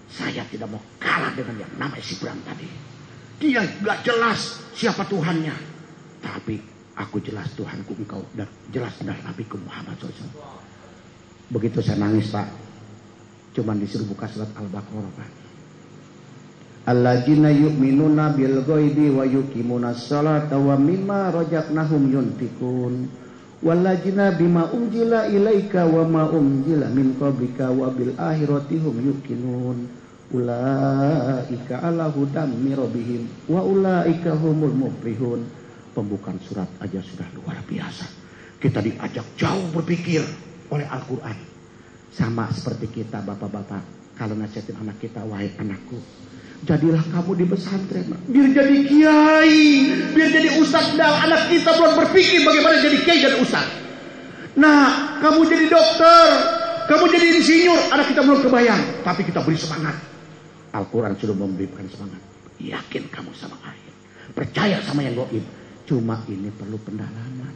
saya tidak mau kalah dengan yang namanya si Bram tadi. Dia nggak jelas siapa Tuhannya, tapi aku jelas Tuhanku engkau dan jelas benar Nabiku Muhammad SAW. Begitu saya nangis Pak, cuman disuruh buka surat Al-Baqarah Pak. Alladzina yu'minuna bil ghaibi wa yuqimunas salata wa mimma razaqnahum yunfikun. Walladzina bima unzila ilaika wa ma unzila min qablika wa bil akhirati hum yuqinun. Ulaika ala hudam mir rabbihim wa ulaika humul muflihun. Pembukaan surat aja sudah luar biasa. Kita diajak jauh berpikir oleh Al-Qur'an. Sama seperti kita bapak-bapak kalau nasihatin anak kita, wahai anakku, jadilah kamu di pesantren, biar jadi kiai, biar jadi ustadz. Nah, anak kita belum berpikir bagaimana jadi kiai dan ustadz. Nah, kamu jadi dokter, kamu jadi insinyur, anak kita belum kebayang, tapi kita beri semangat. Al-Quran sudah memberikan semangat. Yakin kamu sama akhir, percaya sama yang gaib. Cuma ini perlu pendalaman.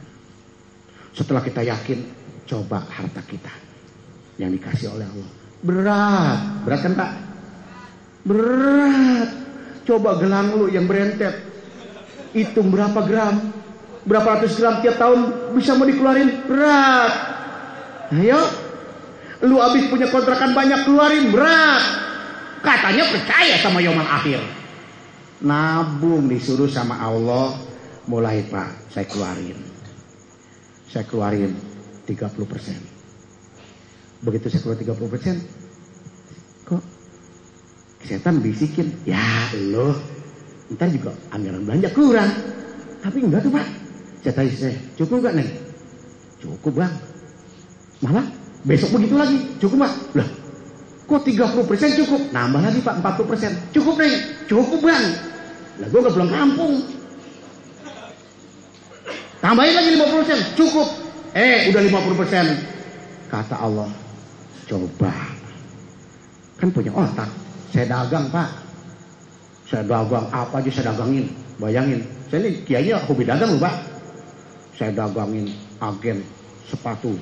Setelah kita yakin, coba harta kita yang dikasih oleh Allah. Berat kan Pak? Berat. Coba gelang lu yang berentet, hitung berapa gram, berapa ratus gram tiap tahun bisa mau dikeluarin, berat. Ayo, lu habis punya kontrakan banyak, keluarin, berat. Katanya percaya sama yaumul akhir. Nabung disuruh sama Allah. Mulai Pak, saya keluarin 30%. Begitu saya keluar 30%, kok setan bisikin, ya lo ntar juga anggaran belanja kurang. Tapi enggak tuh Pak. Saya tanya saya, cukup gak Neng? Cukup Bang. Malah besok begitu lagi, cukup Pak. Lah kok 30% cukup? Nambah lagi Pak 40%. Cukup Neng? Cukup Bang. Lah gue gak pulang kampung. Tambahin lagi 50%, cukup. Udah 50%. Kata Allah, coba. Kan punya otak. Saya dagang Pak. Saya dagang apa aja saya dagangin. Bayangin, saya ini kiainya hobi dagang loh Pak. Saya dagangin agen sepatu,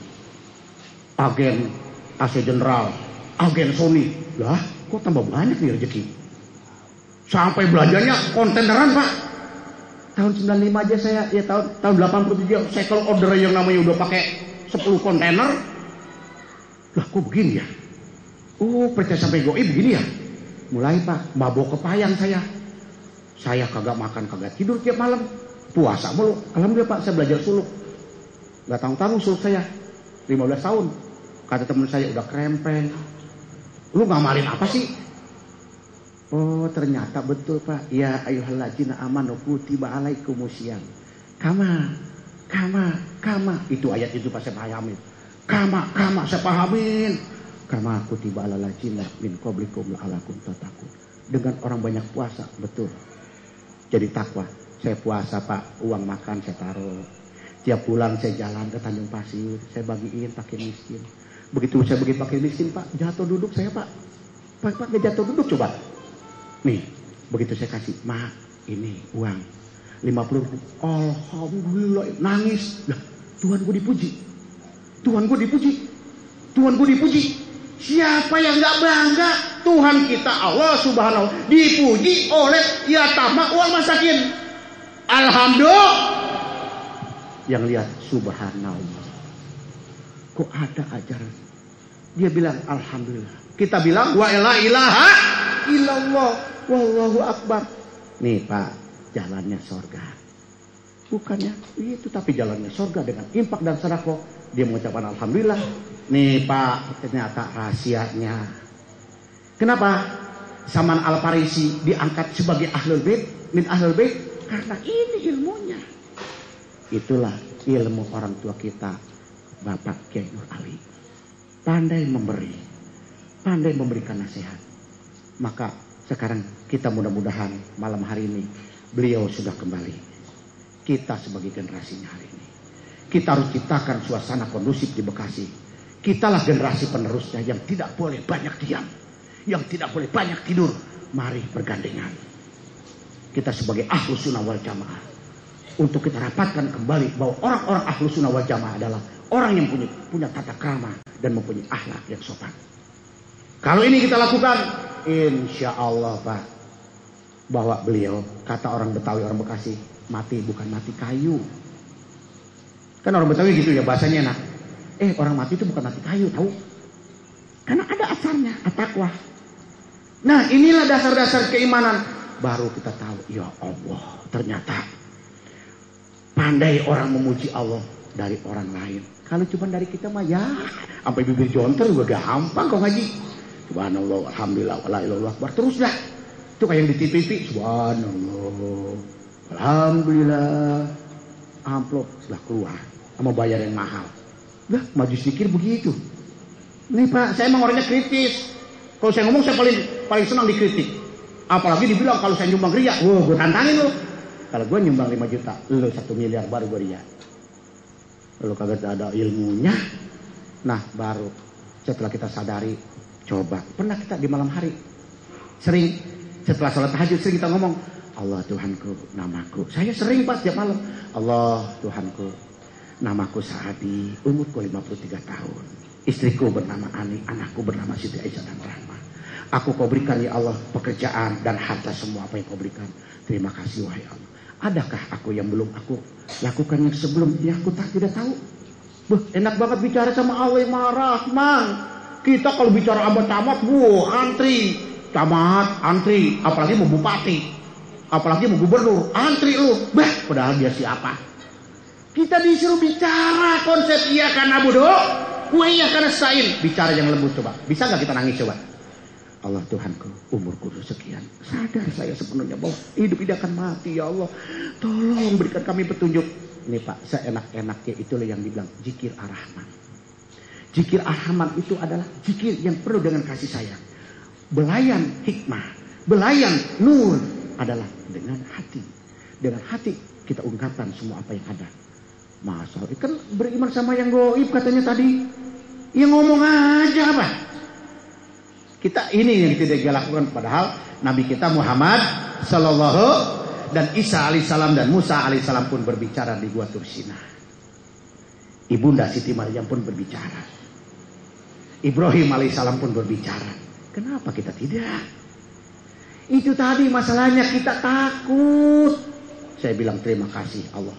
agen AC General, agen Sony. Lah kok tambah banyak nih rezeki. Sampai belanjanya konteneran Pak. Tahun 95 aja saya, ya tahun 87 saya kalau order yang namanya udah pakai 10 kontainer. Lah kok begini ya? Oh percaya sampai goib begini ya? Mulai Pak, mabok kepayang saya. Saya kagak makan, kagak tidur tiap malam. Puasa mulu. Alhamdulillah Pak, saya belajar suluk. Gak tanggung-tanggung suluk saya. 15 tahun. Kata teman saya, udah krempeng. Lu ngamalin apa sih? Oh ternyata betul Pak. Ya ayyuhalladzina amanu kutiba alaikumusiyam. Kama. Itu ayat itu Pak saya pahamin. Kama saya pahamin. Kama kutiba alal ladzina min qablikum la'allakum tattaqun. Dengan orang banyak puasa, betul. Jadi takwa. Saya puasa Pak, uang makan saya taruh. Tiap bulan saya jalan ke Tanjung Pasir, saya bagiin pakai miskin. Begitu saya bagi pakai miskin Pak, jatuh duduk saya Pak. Pak jatuh duduk coba. Nih, begitu saya kasih, Mak, ini uang 50.000. Alhamdulillah, nangis. Lah, Tuhan gue dipuji. Siapa yang nggak bangga? Tuhan kita Allah subhanahu dipuji oleh yatama wal masakin. Alhamdulillah. Yang lihat subhanallah. Kok ada ajaran? Dia bilang alhamdulillah. Kita bilang wa la ilaha illallah wallahu akbar. Nih Pak, jalannya surga. Bukannya itu, tapi jalannya surga dengan infak dan sedekah. Dia mengucapkan alhamdulillah. Nih Pak, ternyata rahasianya. Kenapa Salman Al-Farisi diangkat sebagai ahlul bait, min ahlul bait? Karena ini ilmunya. Itulah ilmu orang tua kita, Bapak Kiai Nur Ali. Pandai memberi, pandai memberikan nasihat. Maka sekarang kita mudah-mudahan malam hari ini beliau sudah kembali. Kita sebagai generasinya hari ini, kita harus ciptakan suasana kondusif di Bekasi. Kitalah generasi penerusnya yang tidak boleh banyak diam, yang tidak boleh banyak tidur. Mari bergandengan. Kita sebagai Ahlus Sunnah wal Jamaah, untuk kita rapatkan kembali bahwa orang-orang Ahlus Sunnah wal Jamaah adalah orang yang punya tata krama dan mempunyai akhlak yang sopan. Kalau ini kita lakukan, insya Allah Pak, bahwa beliau, kata orang Betawi, orang Bekasi, mati bukan mati kayu. Kan orang Betawi gitu ya, bahasanya enak. Orang mati itu bukan mati kayu, tahu? Karena ada asarnya, at-taqwa. Nah, inilah dasar-dasar keimanan. Baru kita tahu, ya Allah, ternyata pandai orang memuji Allah dari orang lain. Kalau cuma dari kita mah ya, sampai bibir jontor juga gampang kok ngaji. Subhanallah, alhamdulillah, wala ilaha akbar. Terus dah. Itu kayak yang di TV, subhanallah, alhamdulillah. Amplop sudah keluar sama bayar yang mahal. Dah, maju sikir begitu. Nih Pak, saya emang orangnya kritis. Kalau saya ngomong saya paling senang dikritik. Apalagi dibilang kalau saya nyumbang ria, wah gue tantangin lo. Kalau gue nyumbang 5 juta, lo 1 miliar baru gue ria. Lo kagak ada ilmunya. Nah baru setelah kita sadari, coba. Pernah kita di malam hari sering setelah sholat tahajud sering kita ngomong, Allah Tuhanku, namaku. Saya sering Pak tiap malam. Allah Tuhanku, namaku Saadi, umurku 53 tahun. Istriku bernama Ani, anakku bernama Siti Aisyah dan Rahma. Aku kau berikan ya Allah pekerjaan dan harta, semua apa yang kau berikan. Terima kasih wahai Allah. Adakah aku yang belum aku lakukan yang sebelumnya aku tidak tahu? Enak banget bicara sama Allah yang marah, Rahman. Kita kalau bicara sama camat, antri. Camat, antri. Apalagi mau bupati. Apalagi mau gubernur, antri lu. Padahal dia siapa? Kita disuruh bicara konsep iya karena bodoh, wa iya karena sa'in. Bicara yang lembut coba. Bisa gak kita nangis coba? Allah Tuhanku, umurku sekian. Sadar saya sepenuhnya bahwa hidup ini akan mati ya Allah. Tolong berikan kami petunjuk. Ini Pak, seenak-enaknya itulah yang dibilang zikir ar-Rahman. Zikir ar-Rahman itu adalah zikir yang penuh dengan kasih sayang. Belayan hikmah, belayan nur adalah dengan hati. Dengan hati kita ungkapkan semua apa yang ada. Masya Allah, kan beriman sama yang goib katanya tadi. Ya ngomong aja apa? Kita ini yang tidak kita lakukan, padahal Nabi kita Muhammad Sallallahu dan Isa alaihissalam dan Musa alaihissalam pun berbicara di Gua Tursina. Ibunda Siti Maryam pun berbicara. Ibrahim alaihissalam pun berbicara. Kenapa kita tidak? Itu tadi masalahnya, kita takut. Saya bilang terima kasih Allah.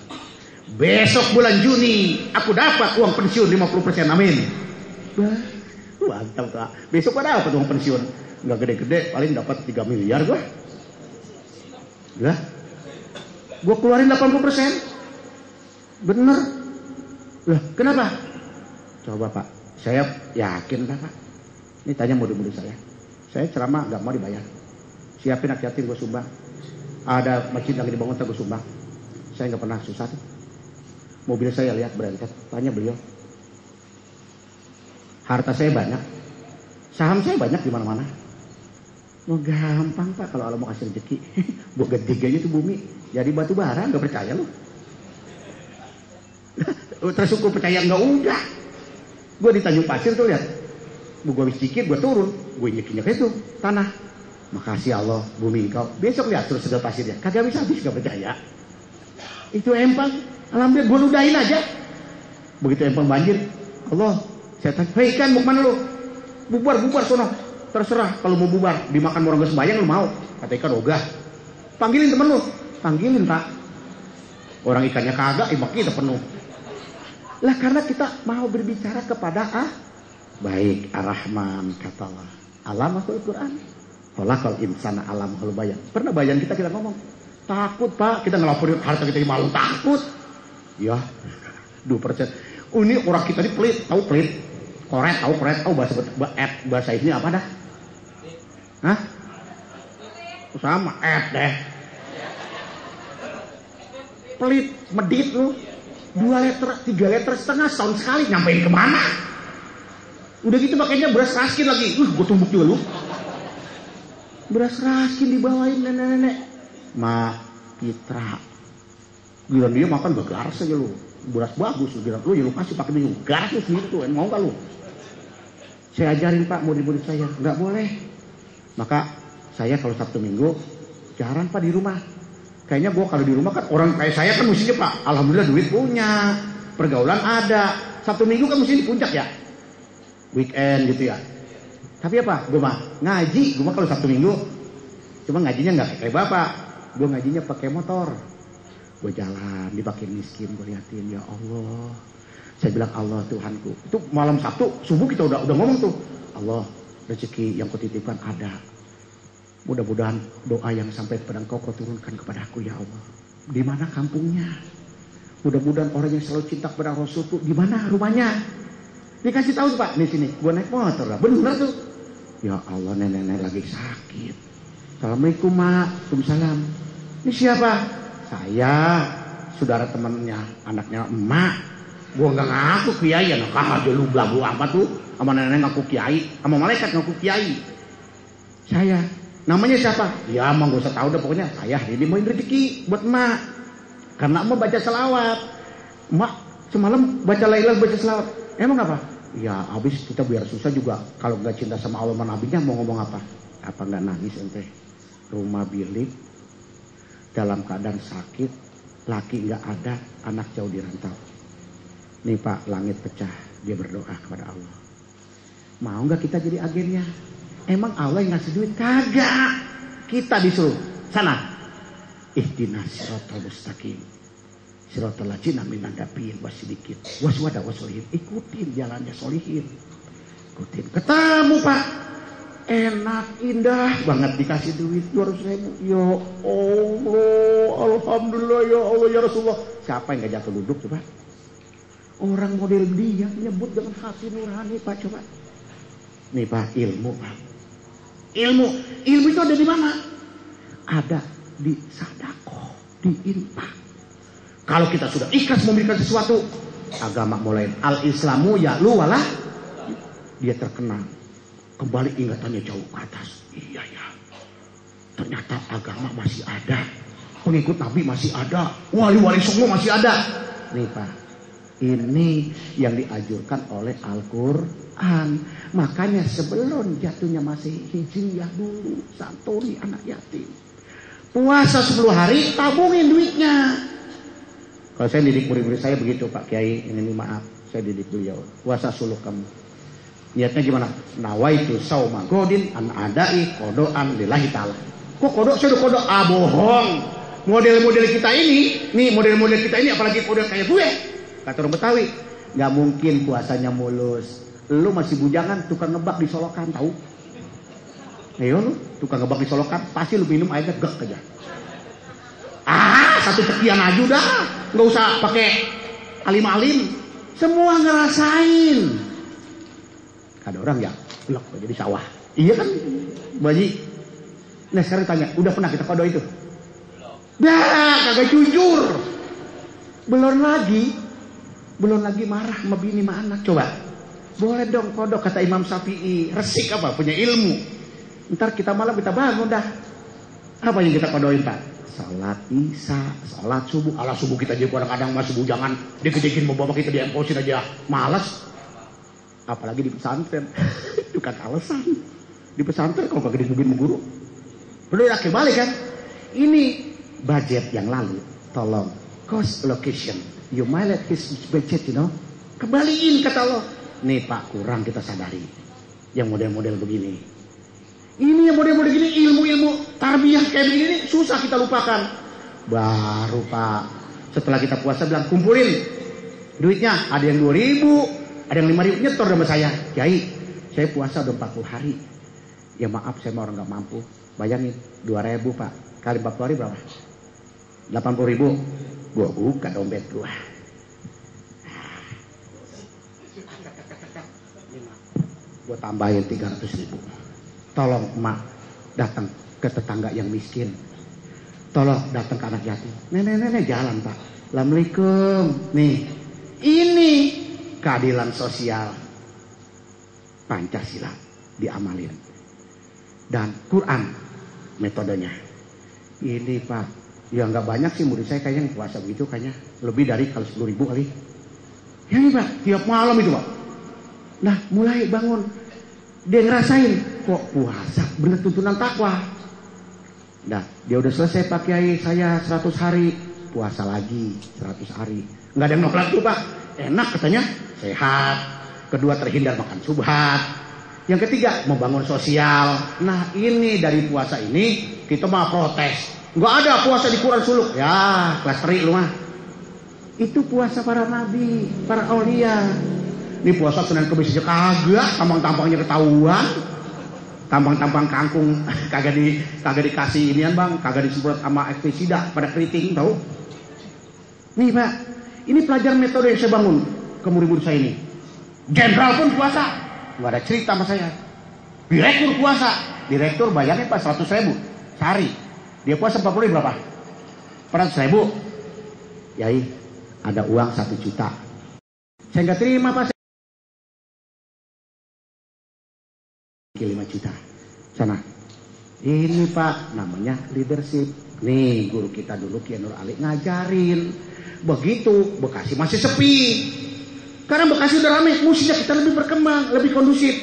Besok bulan Juni aku dapat uang pensiun 50%, amin. Mantap Kak. Besok pada dapat uang pensiun. Enggak gede-gede, paling dapat 3 miliar gua. Lah. Gua keluarin 80%. Bener. Lah, kenapa? Coba Pak, saya yakin Pak. Ini tanya murid-murid saya. Saya ceramah enggak mau dibayar. Siapin hati-hati gua sumbang. Ada masjid lagi dibangun tak gua sumbang. Saya enggak pernah susah tuh. Mobil saya lihat berentet, tanya beliau. Harta saya banyak, saham saya banyak di mana-mana. Mau gampang Pak kalau Allah mau kasih rezeki. Buat gede aja tuh bumi, jadi batu bara, nggak percaya lo. Terus gue percaya nggak udah. Gue di Tanjung Pasir tuh lihat, gue habis cikir, gue turun, gue nyek-nyek itu tanah. Makasih Allah, bumi engkau. Besok lihat terus sedot pasirnya, kagak bisa habis, nggak percaya. Itu empang, alhamdulillah gue ludahin aja. Begitu empang banjir, Allah. Saya tanya, hei kan mau kemana lu? Bubar sono. terserah kalau mau bubar, dimakan orang gak sembahyang lu mau. Kata ikan ogah. Panggilin temen lu. Panggilin Pak. Orang ikannya kagak, imak kita penuh. Lah karena kita mau berbicara kepada baik Ar-Rahman kata Allah. Alamahul Quran. Khalaqal insana alamahul bayan. Pernah bayan kita ngomong. Takut Pak, kita ngelaporin harta kita di malu takut. Ya, 2%. Ini orang kita ini pelit, tahu pelit. Koret, tahu bahasa ini apa dah? Hah? Sama deh. Pelit, medit lu. 2 liter, 3 liter setengah setahun sekali nyampein kemana? Udah gitu makanya beras raskin lagi. Gue tumbuk juga lu. Beras raskin dibawain nenek-nenek. Ma Pitra. Gila dia makan begaras aja lu. Beras bagus lu bilang. Lu kasih pakai minum. Garas lu sendiri tuh. Mau gak lu? Saya ajarin Pak murid-murid saya. Nggak boleh. Maka saya kalau Sabtu Minggu jarang Pak di rumah. Kayaknya gue kalau di rumah kan orang kayak saya kan mestinya Pak. Alhamdulillah duit punya. Pergaulan ada. Sabtu Minggu kan mesti di puncak ya. Weekend gitu ya. Tapi apa? Gue mah ngaji. Gue mah kalau Sabtu Minggu. Cuma ngajinya nggak kayak bapak. Gue ngajinya pakai motor. Gue jalan dipakai miskin. Gue liatin ya Allah. Saya bilang Allah Tuhanku. Itu malam Sabtu subuh kita udah ngomong tuh. Allah rezeki yang kau titipkan ada. Mudah-mudahan doa yang sampai kepada Engkau kau turunkan kepada aku ya Allah. Di mana kampungnya? Mudah-mudahan orang yang selalu cinta kepada Rasul tuh di mana rumahnya? Dikasih tahu Pak, di sini. Gua naik motor lah, benar tuh. Ya Allah, nenek-nenek lagi sakit. Assalamualaikum Mak, Waalaikumsalam. Ini siapa? Saya, saudara temannya, anaknya Emak. Gua nggak ngaku kiai, anak aja lu belagu apa tuh? Sama nenek ngaku kiai, sama malaikat ngaku kiai. Saya, namanya siapa? Ya emang gak usah tahu deh pokoknya. Saya ini mau rezeki buat Emak. Karena Emak baca selawat. Emak semalam baca lailah baca selawat. Emang apa? Ya habis kita biar susah juga. Kalau nggak cinta sama Allah dan Nabinya mau ngomong apa? Apa nggak nangis ente? Rumah bilik dalam keadaan sakit, laki nggak ada, anak jauh di rantau. Nih Pak, langit pecah, dia berdoa kepada Allah. Mau nggak kita jadi agennya? Emang Allah yang ngasih duit? Kagak. Kita disuruh sana. Ihdinas siratal mustaqim. Siratal ladzina minan nabiyyin wasiddiqin waswada wasolihin. Ikutin jalannya solihin. Ikutin. Ketemu Pak. Enak, indah banget dikasih duit 200.000. Ya Allah, alhamdulillah ya Allah ya Rasulullah. Siapa yang gak jatuh duduk coba? Orang model dia menyebut dengan hati nurani Pak coba. Nih Pak, ilmu Pak. Ilmu itu ada di mana? Ada di sedekah, di infak. Kalau kita sudah ikhlas memberikan sesuatu, agama mulai al-islamu ya lu walah. Dia terkenal. Kembali ingatannya jauh ke atas. Iya ya. Ternyata agama masih ada. Pengikut Nabi masih ada. Wali-wali songo masih ada. Nih Pak. Ini yang dianjurkan oleh Al-Quran. Makanya sebelum jatuhnya masih hijriyah dulu. Santuni anak yatim. Puasa 10 hari, tabungin duitnya. Kalau saya didik murid-murid saya begitu Pak Kiai. Ini maaf, saya didik beliau. Puasa suluk kamu. Niatnya gimana? Nawaitu sauma godin an adai kodoan lillahi ta'ala. Kok kodok? Saya udah kodok. Bohong. Model-model kita ini, nih model-model kita ini apalagi model kayak gue. Kata orang Betawi, nggak mungkin puasanya mulus. Lu masih bujangan, tukang ngebak di solokan tahu? Ayo lu, tukang ngebak di solokan, pasti lu minum airnya gek aja. Satu sekian aja dah, nggak usah pakai alim-alim. Semua ngerasain. Ada orang ya, blok jadi sawah. Iya kan, Baji? Nah sekarang tanya, udah pernah kita kado itu? Dah, kagak jujur. Belum lagi marah sama bini sama anak. Coba, boleh dong kodok kata Imam Syafi'i. Resik apa? Punya ilmu. Ntar kita malam kita bangun dah. Apa yang kita kodoin Pak? Salat isya, salat subuh. Alah subuh kita jadi kadang-kadang masih bujangan. Dikejekin mau bawa kita diemposin aja. Malas. Apalagi di pesantren. Itu kan alasan. Di pesantren kalau kagak dimugin guru. Perlu laki balik kan? Ini budget yang lalu. Tolong. Cost location. You might his budget, you know. Kembaliin kata Allah. Nih Pak, kurang kita sadari. Yang model-model begini. Ini yang model-model gini, ilmu-ilmu tarbiyah kayak begini nih, susah kita lupakan. Baru Pak, setelah kita puasa bilang kumpulin duitnya, ada yang 2.000, ada yang 5.000, nyetor sama saya. Kiai, saya puasa udah 40 hari. Ya maaf, saya orang nggak mampu. Bayangin, 2.000 Pak, kali 40 hari berapa? 80.000. Gua buka dompet gua. Gua tambahin 300.000. Tolong emak datang ke tetangga yang miskin. Tolong datang ke anak yatim. Nenek-nenek jalan Pak. Assalamualaikum. Nih, ini keadilan sosial. Pancasila diamalin. Dan Quran metodenya. Ini Pak, ya nggak banyak sih murid saya kayaknya yang puasa begitu, kayaknya lebih dari kalau 10.000 kali. Ya ini Pak, tiap malam itu Pak. Nah mulai bangun, dia ngerasain kok puasa bener tuntunan takwa. Nah dia udah selesai Pak Kiai, saya 100 hari puasa lagi 100 hari. Nggak ada yang nolak tuh Pak, enak katanya, sehat. Kedua terhindar makan subhat. Yang ketiga membangun sosial. Nah ini dari puasa ini kita mah protes. Nggak ada puasa di Quran suluk. Ya kelas teri lu mah. Itu puasa para nabi, para aulia. Ini puasa Senin Kemis aja kagak, tampang-tampangnya ketahuan. Tampang-tampang kangkung kagak dikasih inian Bang, kagak disemprot sama pestisida pada keriting tahu. Nih Pak, ini pelajaran metode yang saya bangun ke murid-murid saya ini. Jenderal pun puasa, nggak ada cerita sama saya. Direktur puasa, direktur bayarnya Pak 100.000 sehari. Dia puasa 40 berapa? 400.000. Yai, ada uang 1 juta. Saya nggak terima Pak. 5 juta. Sana. Ini Pak, namanya leadership. Nih, guru kita dulu Kiai Nur Ali ngajarin. Begitu, Bekasi masih sepi. Karena Bekasi udah ramai, musiknya kita lebih berkembang, lebih kondusif.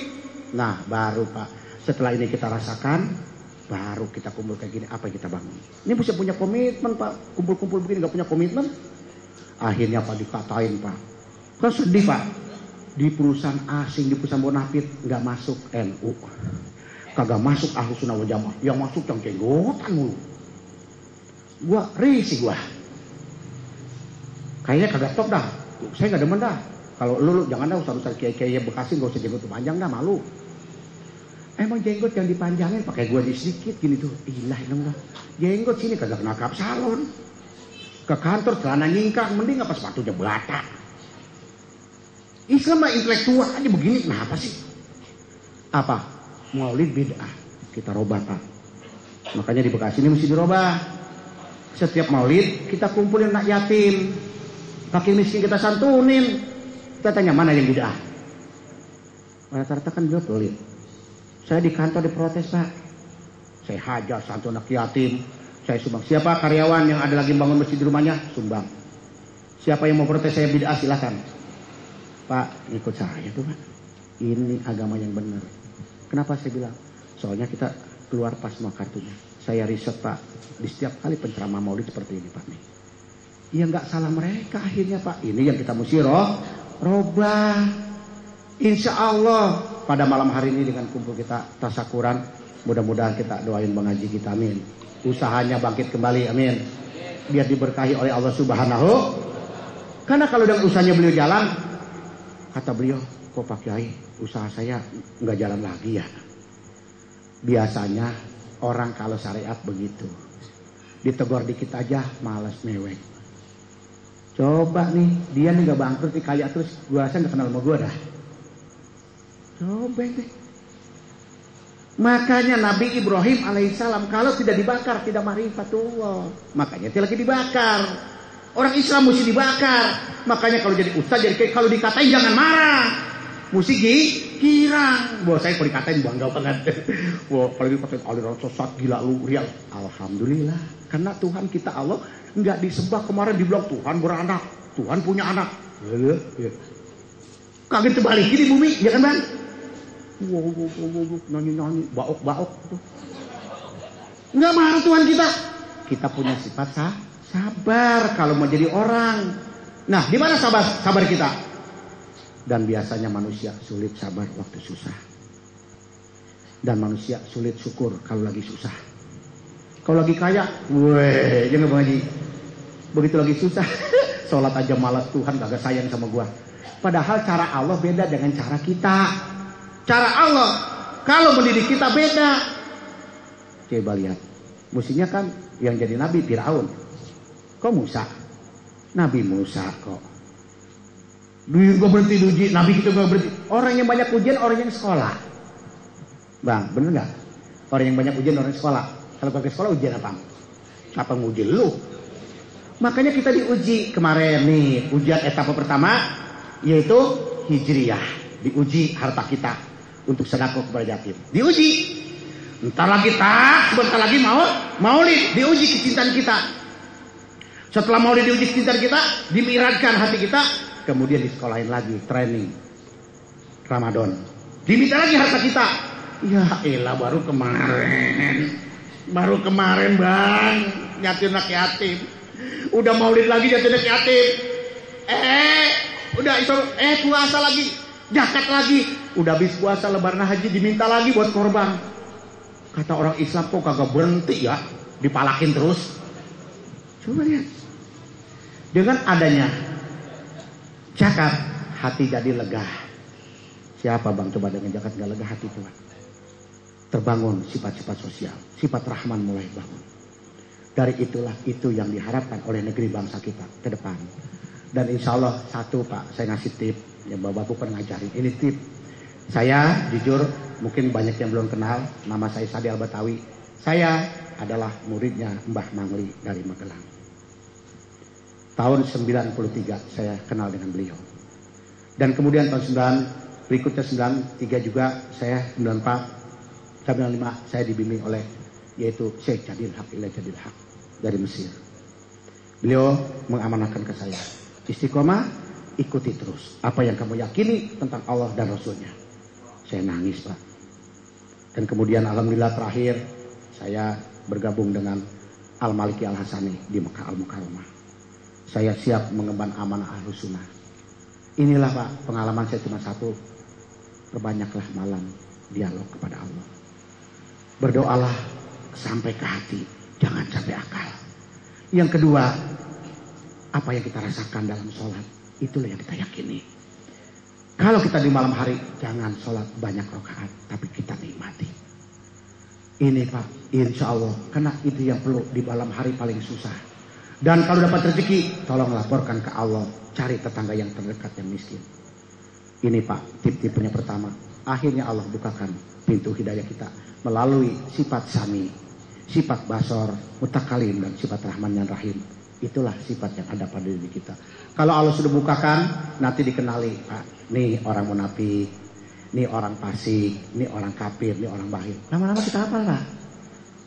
Nah, baru Pak, setelah ini kita rasakan, baru kita kumpul kayak gini, apa yang kita bangun. Ini mesti punya komitmen Pak, kumpul-kumpul begini gak punya komitmen. Akhirnya Pak dikatain Pak. Kan sedih Pak, di perusahaan asing, di perusahaan bonafit gak masuk NU. Kagak masuk Ahlus Sunnah wal Jamaah, yang masuk yang jenggotan mulu. Gua risih gua. Kayaknya kagak top dah, saya gak demen dah. Kalau lu jangan dah usah-usah kiai-kiai Bekasi gak usah jenggot panjang dah, malu. Emang jenggot yang dipanjangin pakai gua di sedikit gini tuh. Ilah dong. Jenggot sini kagak kena kap salon. Ke kantor celana nyingkang, mending apa sepatunya bata. Islam mah intelektual aja begini, kenapa sih? Apa? Maulid bid'ah. Kita robah Pak. Makanya di Bekasi ini mesti dirobah. Setiap maulid kita kumpulin anak yatim. Fakir miskin kita santunin. Kita tanya mana yang bid'ah? Rata-rata kan dia pelit. Saya di kantor diprotes Pak. Saya hajar santun anak yatim. Saya sumbang. Siapa karyawan yang ada lagi bangun masjid di rumahnya? Sumbang. Siapa yang mau protes saya bid'ah silakan. Pak, ikut saya tuh Pak. Ini agama yang benar. Kenapa saya bilang? Soalnya kita keluar pas mau kartunya. Saya riset Pak. Di setiap kali penceramah maulid seperti ini Pak nih. Ya nggak salah mereka akhirnya Pak. Ini yang kita mesti robah. Insya Allah pada malam hari ini dengan kumpul kita tasakuran, mudah-mudahan kita doain Bang Haji kita, amin. Usahanya bangkit kembali, amin. Biar diberkahi oleh Allah Subhanahu. Karena kalau dengan usahanya beliau jalan, kata beliau, kok Pak Kiai usaha saya nggak jalan lagi ya. Biasanya orang kalau syariat begitu, ditegur dikit aja malas mewek. Coba nih, dia nih gak bangkrut nih kaya terus, gua rasa gak kenal sama gua dah. Coba nih. Makanya Nabi Ibrahim alaihissalam kalau tidak dibakar tidak ma'rifatullah. Makanya dia lagi dibakar. Orang Islam mesti dibakar. Makanya kalau jadi ustaz jadi kayak kalau dikatain jangan marah. Mesti girang. Wah saya kalau dikatain bangga banget. Wah kalau dikatain aliran sesat gila lu real. Alhamdulillah. Karena Tuhan kita Allah nggak disembah. Kemarin dibilang Tuhan beranak, Tuhan punya anak. Kaget terbalik di bumi, ya kan Bang? Wow, nyanyi, baok gitu. Nggak marah Tuhan kita. Kita punya sifat sabar kalau mau jadi orang. Nah, di mana sabar kita? Dan biasanya manusia sulit sabar waktu susah. Dan manusia sulit syukur kalau lagi susah. Kalau lagi kaya, weh, jangan Bang Haji. Begitu lagi susah, sholat aja malas, Tuhan kagak sayang sama gua. Padahal cara Allah beda dengan cara kita. Cara Allah kalau mendidik kita beda. Coba lihat. Mestinya kan yang jadi nabi Firaun. Kok Musa? Nabi Musa kok. Gak berhenti diuji, nabi kita gak berhenti. Orang yang banyak ujian, orang yang sekolah. Bang, bener gak? Orang yang banyak ujian, orang yang sekolah. Kalau pakai sekolah ujian apa? Apa nguji lu? Makanya kita diuji kemarin nih. Ujian etapa pertama yaitu hijriyah. Diuji harta kita untuk sedekah kepada yatim. Diuji. Entar lagi sebentar lagi maulid. Diuji kecintaan kita. Setelah maulid diuji kecintaan kita, dimiradkan hati kita. Kemudian disekolahin lagi, training Ramadan. Diminta lagi harta kita. Ya elah baru kemarin bang, nyatir anak yatim. Udah maulid lagi nyatir anak yatim. Puasa lagi, zakat lagi. Udah habis puasa lebaran haji diminta lagi buat korban. Kata orang Islam kok kagak berhenti ya, dipalakin terus. Coba lihat. Dengan adanya zakat, hati jadi lega. Siapa bang coba dengan zakat gak lega hati coba? Terbangun sifat-sifat sosial, sifat rahman mulai bangun. Dari itu yang diharapkan oleh negeri bangsa kita ke depan. Dan insya Allah satu Pak, saya ngasih tip, ya Bapak pernah ngajarin. Ini tip. Saya jujur mungkin banyak yang belum kenal, nama saya Sadi Al-Batawi. Saya adalah muridnya Mbah Mangli dari Magelang. Tahun 93 saya kenal dengan beliau. Dan kemudian tahun berikutnya 93 juga saya 94, 95 saya dibimbing oleh yaitu Syekh Jadil Haq dari Mesir. Beliau mengamanahkan ke saya, istiqomah, ikuti terus apa yang kamu yakini tentang Allah dan Rasulnya. Saya nangis Pak. Dan kemudian alhamdulillah terakhir saya bergabung dengan Al-Maliki Al-Hasani di Mekah Al-Mukarramah. Saya siap mengemban amanah Ahlus Sunnah. Inilah Pak, pengalaman saya cuma satu. Perbanyaklah malam dialog kepada Allah. Berdoalah sampai ke hati, jangan sampai akal. Yang kedua, apa yang kita rasakan dalam sholat, itulah yang kita yakini. Kalau kita di malam hari, jangan sholat banyak rakaat, tapi kita nikmati. Ini Pak, insya Allah, karena itu yang perlu di malam hari paling susah. Dan kalau dapat rezeki, tolong laporkan ke Allah. Cari tetangga yang terdekat yang miskin. Ini Pak, tip-tipnya pertama. Akhirnya Allah bukakan pintu hidayah kita. Melalui sifat sami, sifat basor, mutakalim, dan sifat rahman dan rahim. Itulah sifat yang ada pada diri kita. Kalau Allah sudah bukakan, nanti dikenali. Pak, nih orang munafik, nih orang fasik, nih orang kafir, nih orang bakhil. Lama-lama kita hafal Pak.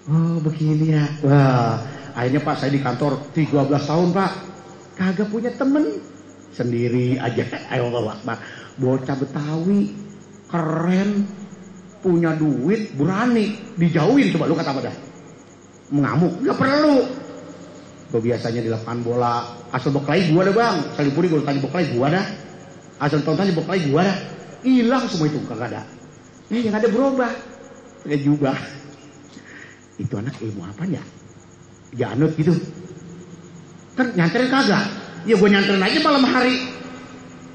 Oh begini ya. Wah, akhirnya Pak saya di kantor 13 tahun Pak. Kagak punya temen. Sendiri aja. Ayo Allah Akbar. Bocah Betawi. Keren. Punya duit. Berani. Dijauhin coba lu kata apa dah. Mengamuk. Gak perlu. Gue biasanya di lapangan bola. Asal beklai gua dah bang. Salipuri gue tanya beklai gua dah. Asal tonton beklai gua dah. Hilang semua itu. Kagak ada. Yang ada berubah. Kayak juga. Itu anak ilmu apanya? Ya anut gitu. Kan nyanterin kagak. Ya gue nyanterin aja malam hari.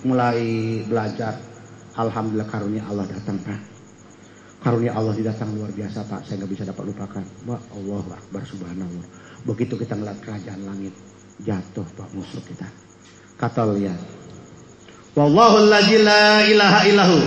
Mulai belajar. Alhamdulillah karunia Allah datang Pak. Karunia Allah datang luar biasa Pak. Saya gak bisa dapat lupakan. Wah Allahu Akbar subhanallah. Begitu kita melihat kerajaan langit. Jatuh Pak musuh kita. Kata lihat. Wallahu alladzi la ilaha illahu.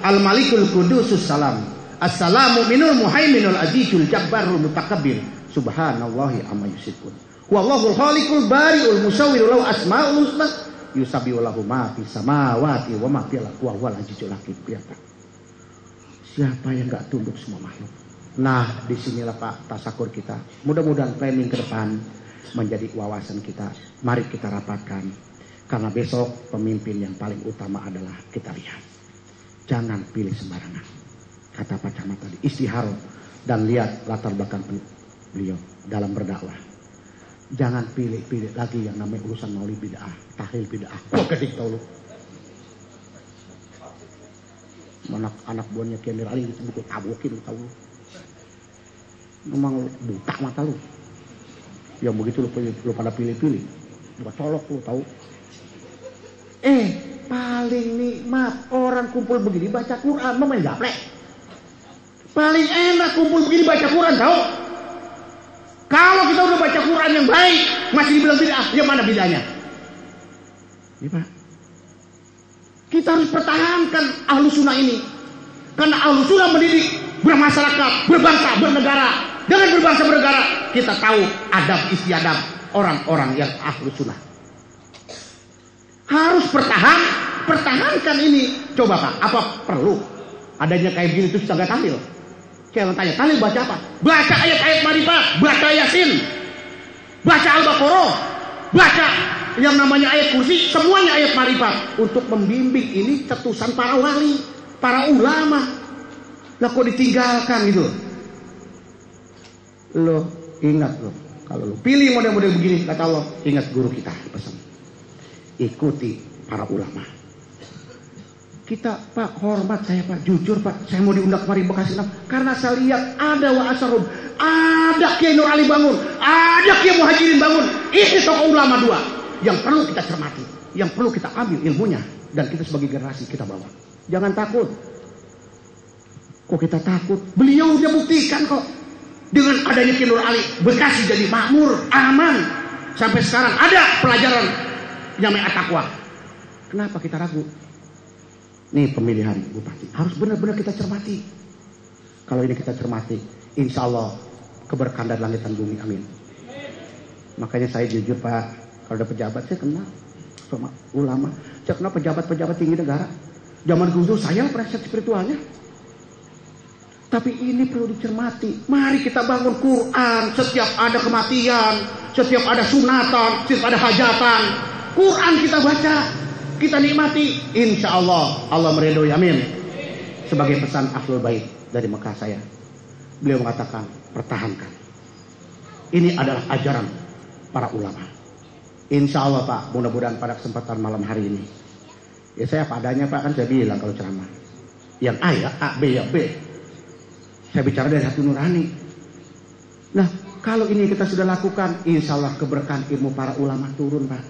Al-malikul kudusus salam. Assalamu minul muhaiminul azizul jabbarul mutakabbir. Subhanallahi amma yusyrikun. Wallahul khaliqul bari'ul musawwirul lahu asmaul husna. Yusabbihu lahu ma fis samawati wa ma fil ardi wa huwal azizul hakim. Siapa yang enggak tunduk semua makhluk? Nah, disinilah Pak tasakur kita. Mudah-mudahan planning ke depan menjadi wawasan kita. Mari kita rapatkan. Karena besok pemimpin yang paling utama adalah kita lihat. Jangan pilih sembarangan. Kata Pak Camat tadi, istiharoh dan lihat latar belakang beliau dalam berdakwah. Jangan pilih-pilih lagi yang namanya urusan maulid bid'ah, tahlil bid'ah. Kok kedik tahu lu? anak buahnya Kiai Nur Ali itu buku tabokin tahu. Memang buta mata lu. Yang begitu lu pada pilih-pilih. Bukan colok lu tahu. Paling nikmat orang kumpul begini baca Quran main gaplek. Paling enak kumpul begini baca Quran tahu. Kalau kita udah baca Quran yang baik masih dibilang bid'ah, yang mana bid'ahnya? Ini Pak. Kita harus pertahankan ahlu sunnah ini. Karena ahlu sunnah mendidik bermasyarakat, berbangsa, bernegara. Dengan berbangsa bernegara kita tahu adab istiadab orang-orang yang ahlu sunnah. Harus pertahankan ini. Coba Pak, apa perlu adanya kayak gini terus kita tahlil? Saya tanya, tahlil baca apa? Baca ayat-ayat marifat, baca Yasin, baca Al-Baqarah, baca yang namanya ayat kursi, semuanya ayat marifat untuk membimbing ini cetusan para wali, para ulama. Lah kok ditinggalkan gitu? Lo ingat lo, kalau lo pilih model-model begini kata Allah, ingat guru kita pesan. Ikuti para ulama. Kita Pak hormat saya Pak, jujur Pak, saya mau diundang kemari Bekasi 6 karena saya lihat ada wa asarum, ada Kiai Nur Ali bangun, ada Kiai Muhajirin bangun. Ini tokoh ulama dua yang perlu kita cermati, yang perlu kita ambil ilmunya dan kita sebagai generasi kita bawa. Jangan takut. Kok kita takut? Beliau udah buktikan kok. Dengan adanya Kiai Nur Ali, Bekasi jadi makmur, aman. Sampai sekarang ada pelajaran yang namanya at-taqwa. Kenapa kita ragu? Nih pemilihan bupati harus benar-benar kita cermati. Kalau ini kita cermati, insya Allah keberkahan dari langit dan bumi, amin. Makanya saya jujur Pak, kalau ada pejabat saya kenal sama ulama, saya kenal pejabat-pejabat tinggi negara. Zaman dulu saya penasihat spiritualnya. Tapi ini perlu dicermati. Mari kita bangun Quran. Setiap ada kematian, setiap ada sunatan, setiap ada hajatan, Quran kita baca, kita nikmati. Insya Allah Allah meridhoi, amin. Sebagai pesan Ahlul Bait dari Mekah saya, beliau mengatakan pertahankan. Ini adalah ajaran para ulama. Insya Allah Pak, mudah-mudahan pada kesempatan malam hari ini, ya saya padanya Pak, kan saya bilang kalau ceramah yang A ya A, B ya B. Saya bicara dari hati nurani. Nah, kalau ini kita sudah lakukan, insya Allah keberkahan ilmu para ulama turun, Pak.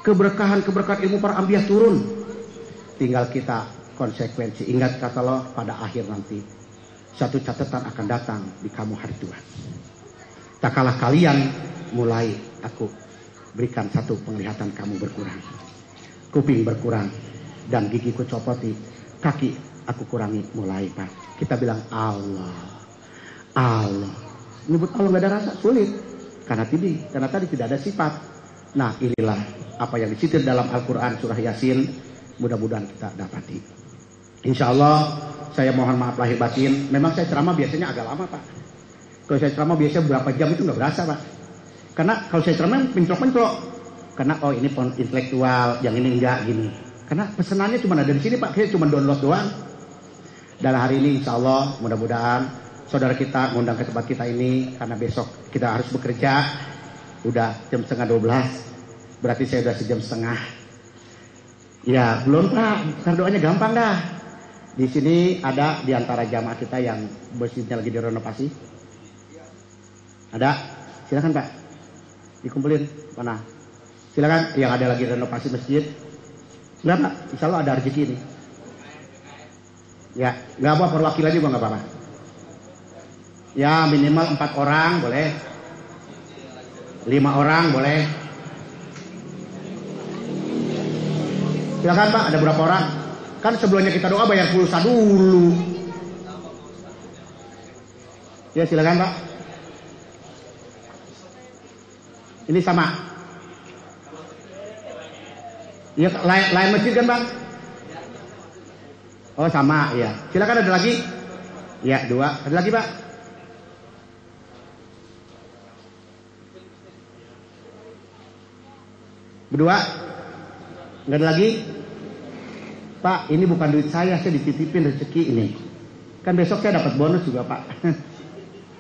Keberkahan ilmu para ambiyah turun. Tinggal kita konsekuensi. Ingat kata Allah, pada akhir nanti satu catatan akan datang di kamu hari Tuhan. Tak kalah kalian mulai aku berikan satu penglihatan kamu berkurang. Kuping berkurang dan gigiku copoti, kaki aku kurangi mulai Pak. Kita bilang Allah. Menyebut Allah gak ada rasa sulit. Karena tadi tidak ada sifat. Nah inilah apa yang disitir dalam Al-Quran surah Yasin. Mudah-mudahan kita dapati. Insya Allah saya mohon maaf lahir batin. Memang saya ceramah biasanya agak lama Pak. Kalau saya ceramah biasanya berapa jam itu gak berasa Pak. Karena kalau saya ceramah penclok-penclok. Karena oh ini intelektual, yang ini enggak gini. Karena pesenannya cuma ada di sini Pak. Saya cuma download doang. Dan hari ini insya Allah mudah-mudahan saudara kita ngundang ke tempat kita ini. Karena besok kita harus bekerja. Udah jam 11:30. Berarti saya udah sejam setengah. Ya belum Pak. Karena doanya gampang dah. Di sini ada di antara jamaah kita yang masjidnya lagi direnovasi. Ada? Silakan Pak. Dikumpulin mana? Silakan yang ada lagi renovasi masjid. Enggak Pak. Insya Allah ada rezeki ini. Ya, nggak apa perwakilan juga nggak apa-apa. Ya minimal 4 orang boleh, 5 orang boleh. Silakan Pak, ada berapa orang? Kan sebelumnya kita doa bayar pulsa dulu. Ya silakan Pak. Ini sama. Ya lain masjid kan Bang? Oh sama ya. Silakan ada lagi. Ya 2. Ada lagi Pak? Berdua? Nggak ada lagi? Pak ini bukan duit saya dititipin rezeki ini. Kan besok saya dapat bonus juga Pak.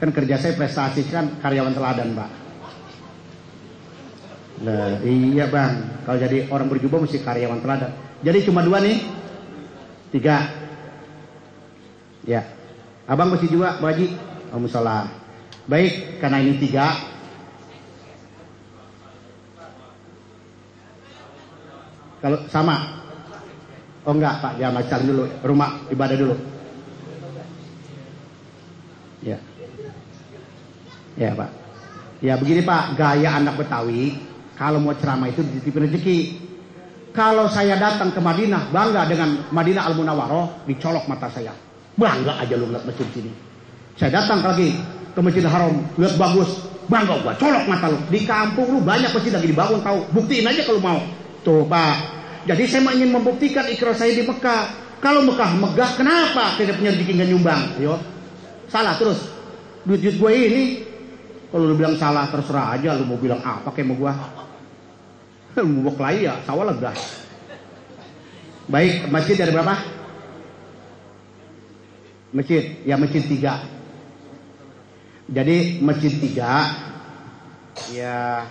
Kan kerja saya prestasi kan karyawan teladan Pak. Nah, iya Bang. Kalau jadi orang berjubah mesti karyawan teladan. Jadi cuma 2 nih. 3. Ya. Abang masih juga, Bu Haji? Oh, musola. Baik, karena ini 3. Kalau sama? Oh enggak, Pak. Ya, macam dulu. Rumah ibadah dulu. Ya. Ya, Pak. Ya, begini, Pak. Gaya anak Betawi, kalau mau ceramah itu dititipin rezeki. Kalau saya datang ke Madinah, bangga dengan Madinah Al-Munawwaroh, dicolok mata saya. Bangga aja lu ngeliat masjid sini. Saya datang lagi ke Masjidil Haram, lihat bagus, bangga gua, colok mata lu. Di kampung lu banyak masjid lagi dibangun, tahu? Buktiin aja kalau mau. Tuh, Pak. Jadi saya ingin membuktikan ikrar saya di Mekah. Kalau Mekah megah, kenapa tidak punya rezeki nggak nyumbang? Yo, salah terus. Duit gue ini, kalau lu bilang salah terserah aja. Lu mau bilang apa kayak mau gua? Lu mau kelahi ya, sawah lega. Baik, masjid ada berapa? Masjid, ya masjid 3. Jadi masjid 3, ya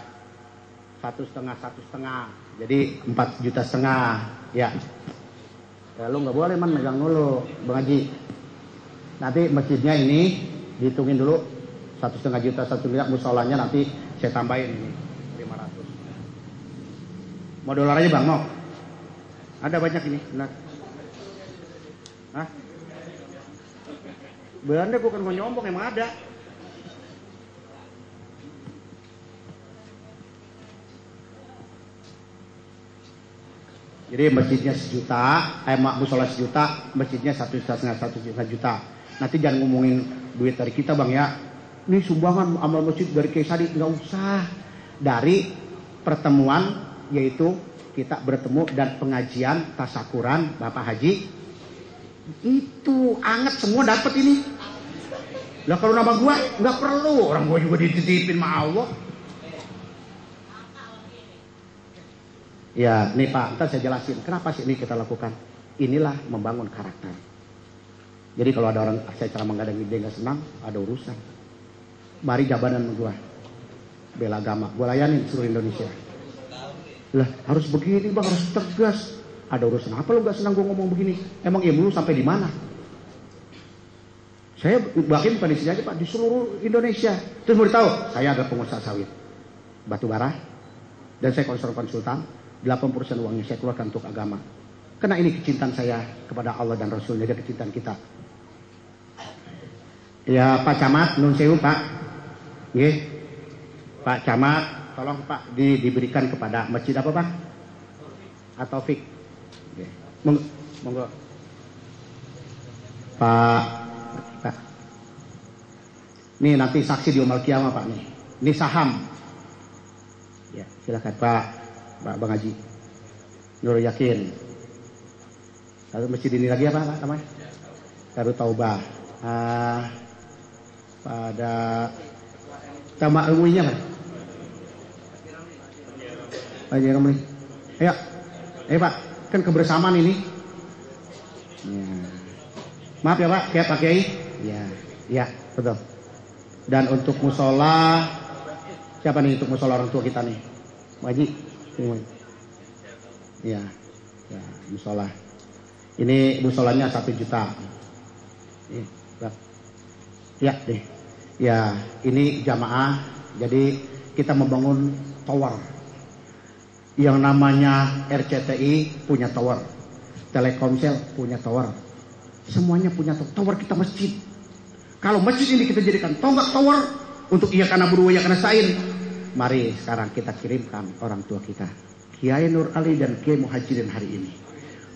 1,5. Jadi 4,5 juta. Ya. Ya lu nggak boleh man megang dulu, Bang Haji. Nanti masjidnya ini dihitungin dulu 1,5 juta, 1 miliar. Musolanya nanti saya tambahin ini 500. Mau dolar aja Bang, mau? Ada banyak ini, benar. Hah? Bener bukan mau nyombong, emang ada. Jadi masjidnya 1 juta, musola 1 juta, masjidnya 1,5 juta. Nanti jangan ngomongin duit dari kita Bang ya. Ini sumbangan amal masjid dari Kiai Sadi, nggak usah. Dari pertemuan, yaitu kita bertemu dan pengajian tasakuran Bapak Haji. Itu anget semua dapat ini. Lah kalau nama gua nggak perlu, orang gua juga dititipin sama Allah. Ya, nih Pak, ntar saya jelasin kenapa sih ini kita lakukan. Inilah membangun karakter. Jadi kalau ada orang saya ceramah nggak ada ide nggak senang, ada urusan. Mari jabanan sama gua, bela agama, gua layanin seluruh Indonesia. Lah harus begini Bang, harus tegas. Ada urusan apa lu nggak senang gua ngomong begini? Emang ilmu lu sampai di mana? Saya bahkan bukan di sini aja Pak, di seluruh Indonesia. Terus mau tahu, saya adalah pengusaha sawit, batu bara, dan saya konsultan. 80% uangnya saya keluarkan untuk agama. Karena ini kecintaan saya kepada Allah dan Rasulnya, dia kecintaan kita. Ya Pak Camat, nun sewu Pak. Nggih. Pak Camat, tolong Pak diberikan kepada masjid apa Pak? Ataufik. Nggih. Monggo. Pak. Nih nanti saksi di Yaumul Qiyamah Pak nih. Ini saham. Ya, silakan Pak Bang Haji. Nurul Yakin. Lalu masjid ini lagi apa Pak namanya? Darut Taubah. Pada Tamak ilmunya Pak. Ayo kamu nih. Ayo Pak, kan kebersamaan ini. Ya. Maaf ya Pak, kayak Pak Kiai. Ya, betul. Dan untuk musola, siapa nih untuk musola orang tua kita nih? Haji. Ya, musola. Ini musolanya 1 juta. Ya deh. Ya, ini jamaah. Jadi kita membangun tower. Yang namanya RCTI punya tower, Telkomsel punya tower. Semuanya punya tower kita masjid. Kalau masjid ini kita jadikan tonggak tower untuk iya kana buru iya kana sain. Mari sekarang kita kirimkan orang tua kita, Kiai Nur Ali dan Kiai Muhajirin hari ini.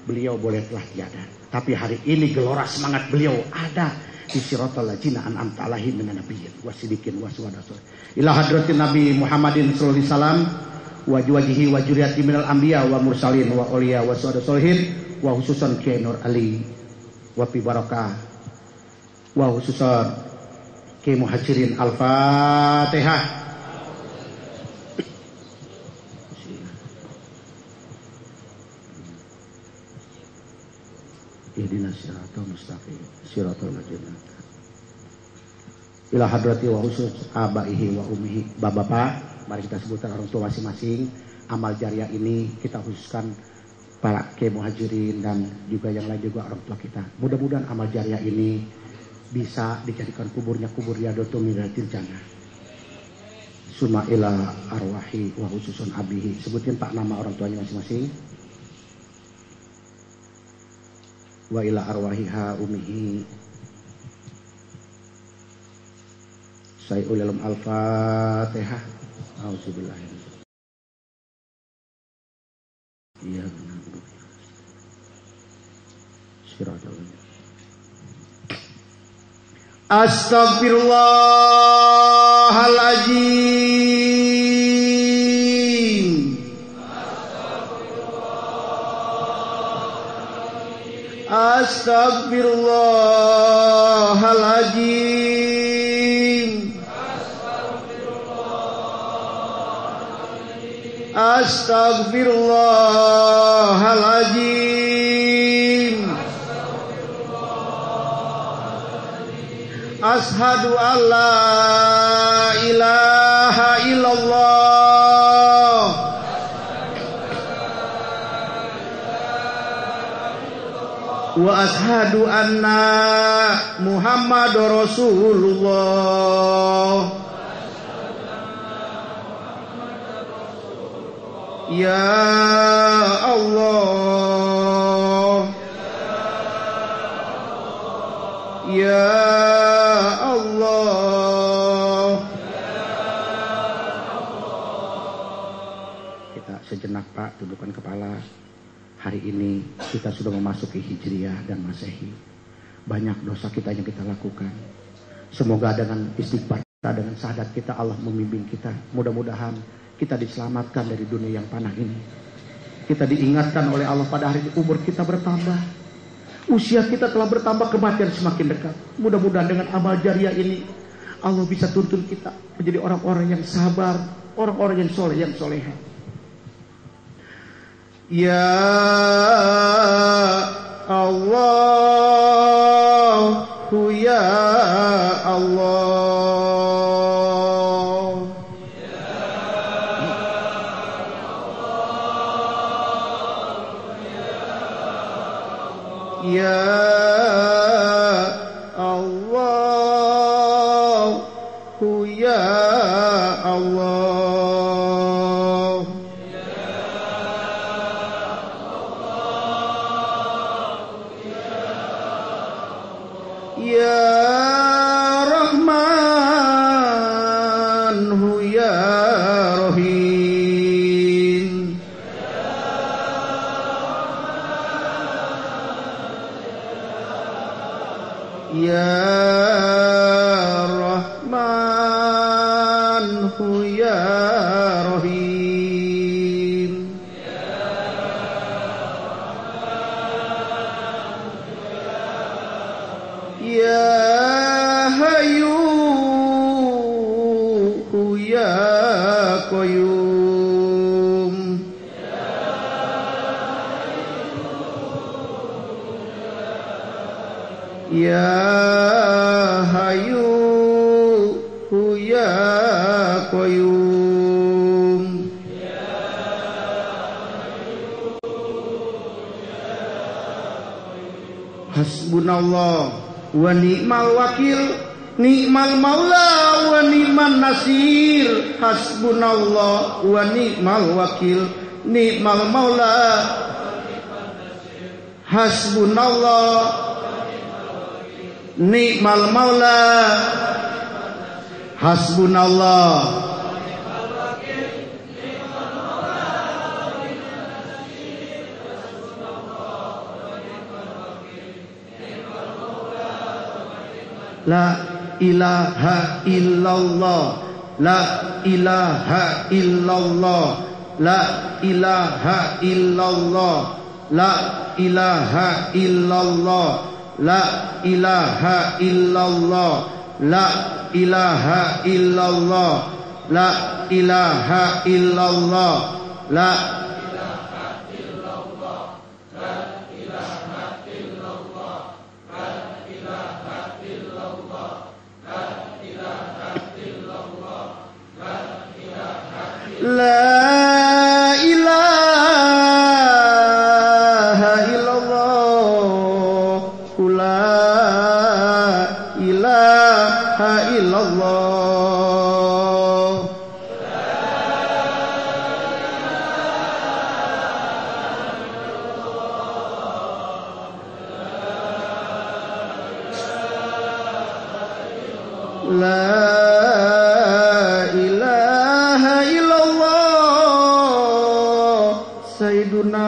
Beliau boleh telah tiada, tapi hari ini gelora semangat beliau ada di siratal ladzina an'amta alaihim minan nabiyyin wasidikin washuhada. Ila hadratin Nabi Muhammadin sallallahu alaihi wasallam wa juwajihi wa juriyati minal anbiya wa mursalin wa auliya wa syuhada sholihin wa khususan Kiai Nur Ali wa fi barakah wa khususan Kiai Muhajirin. Al-Fatihah. Ihdinas siratal mustaqim siratal ladzina ila hadrati wa khusus abaihi wa ummihi. Bapak-bapak, mari kita sebutkan orang tua masing-masing. Amal jariah ini kita khususkan para Kiai Muhajirin dan juga yang lain juga orang tua kita. Mudah-mudahan amal jariah ini bisa dijadikan kuburnya kubur Riyadhatu Miratil Jannah. Summa ila arwahi wa khususun abihi. Sebutin Pak nama orang tuanya masing-masing. Wa ila arwahiha umihi. Saya ulalum al-Fatihah. Auzubillah. Iya benar. Astaghfirullahaladzim. Astaghfirullahaladzim. Astaghfirullahaladzim. Ashhadu an la ilaha illallah. Wa ashhadu anna Muhammadar Rasulullah. Ya Allah, Ya Allah. Kita sejenak Pak, tundukkan kepala. Hari ini kita sudah memasuki Hijriah dan Masehi. Banyak dosa kita yang kita lakukan. Semoga dengan istighfar kita, dengan syahadat kita, Allah membimbing kita. Mudah-mudahan kita diselamatkan dari dunia yang panah ini. Kita diingatkan oleh Allah pada hari ini, umur kita bertambah. Usia kita telah bertambah, kematian semakin dekat. Mudah-mudahan dengan amal jariah ini, Allah bisa tuntun kita menjadi orang-orang yang sabar, orang-orang yang soleh, yang soleha. Ya Allah, ya Allah. Ya Allah, ya Allah. Ya Rahman, ya Rahim. Ya Rahman, ya Rahim. Ya Hayyu, ya Qayyum. Ya Hayyu, ya Qayyum. Hasbunallah wa ni'mal wakil, ni'mal maula wa ni'man nasir. Hasbunallah wa ni'mal wakil, ni'mal maula. Hasbunallah ni'mal maula. Hasbunallah. La ilaha illallah, la ilaha illallah, la ilaha illallah, la ilaha illallah, la ilaha illallah, la ilaha illallah, la ilaha illallah, la la ilaha La ilaha illallah Sayyiduna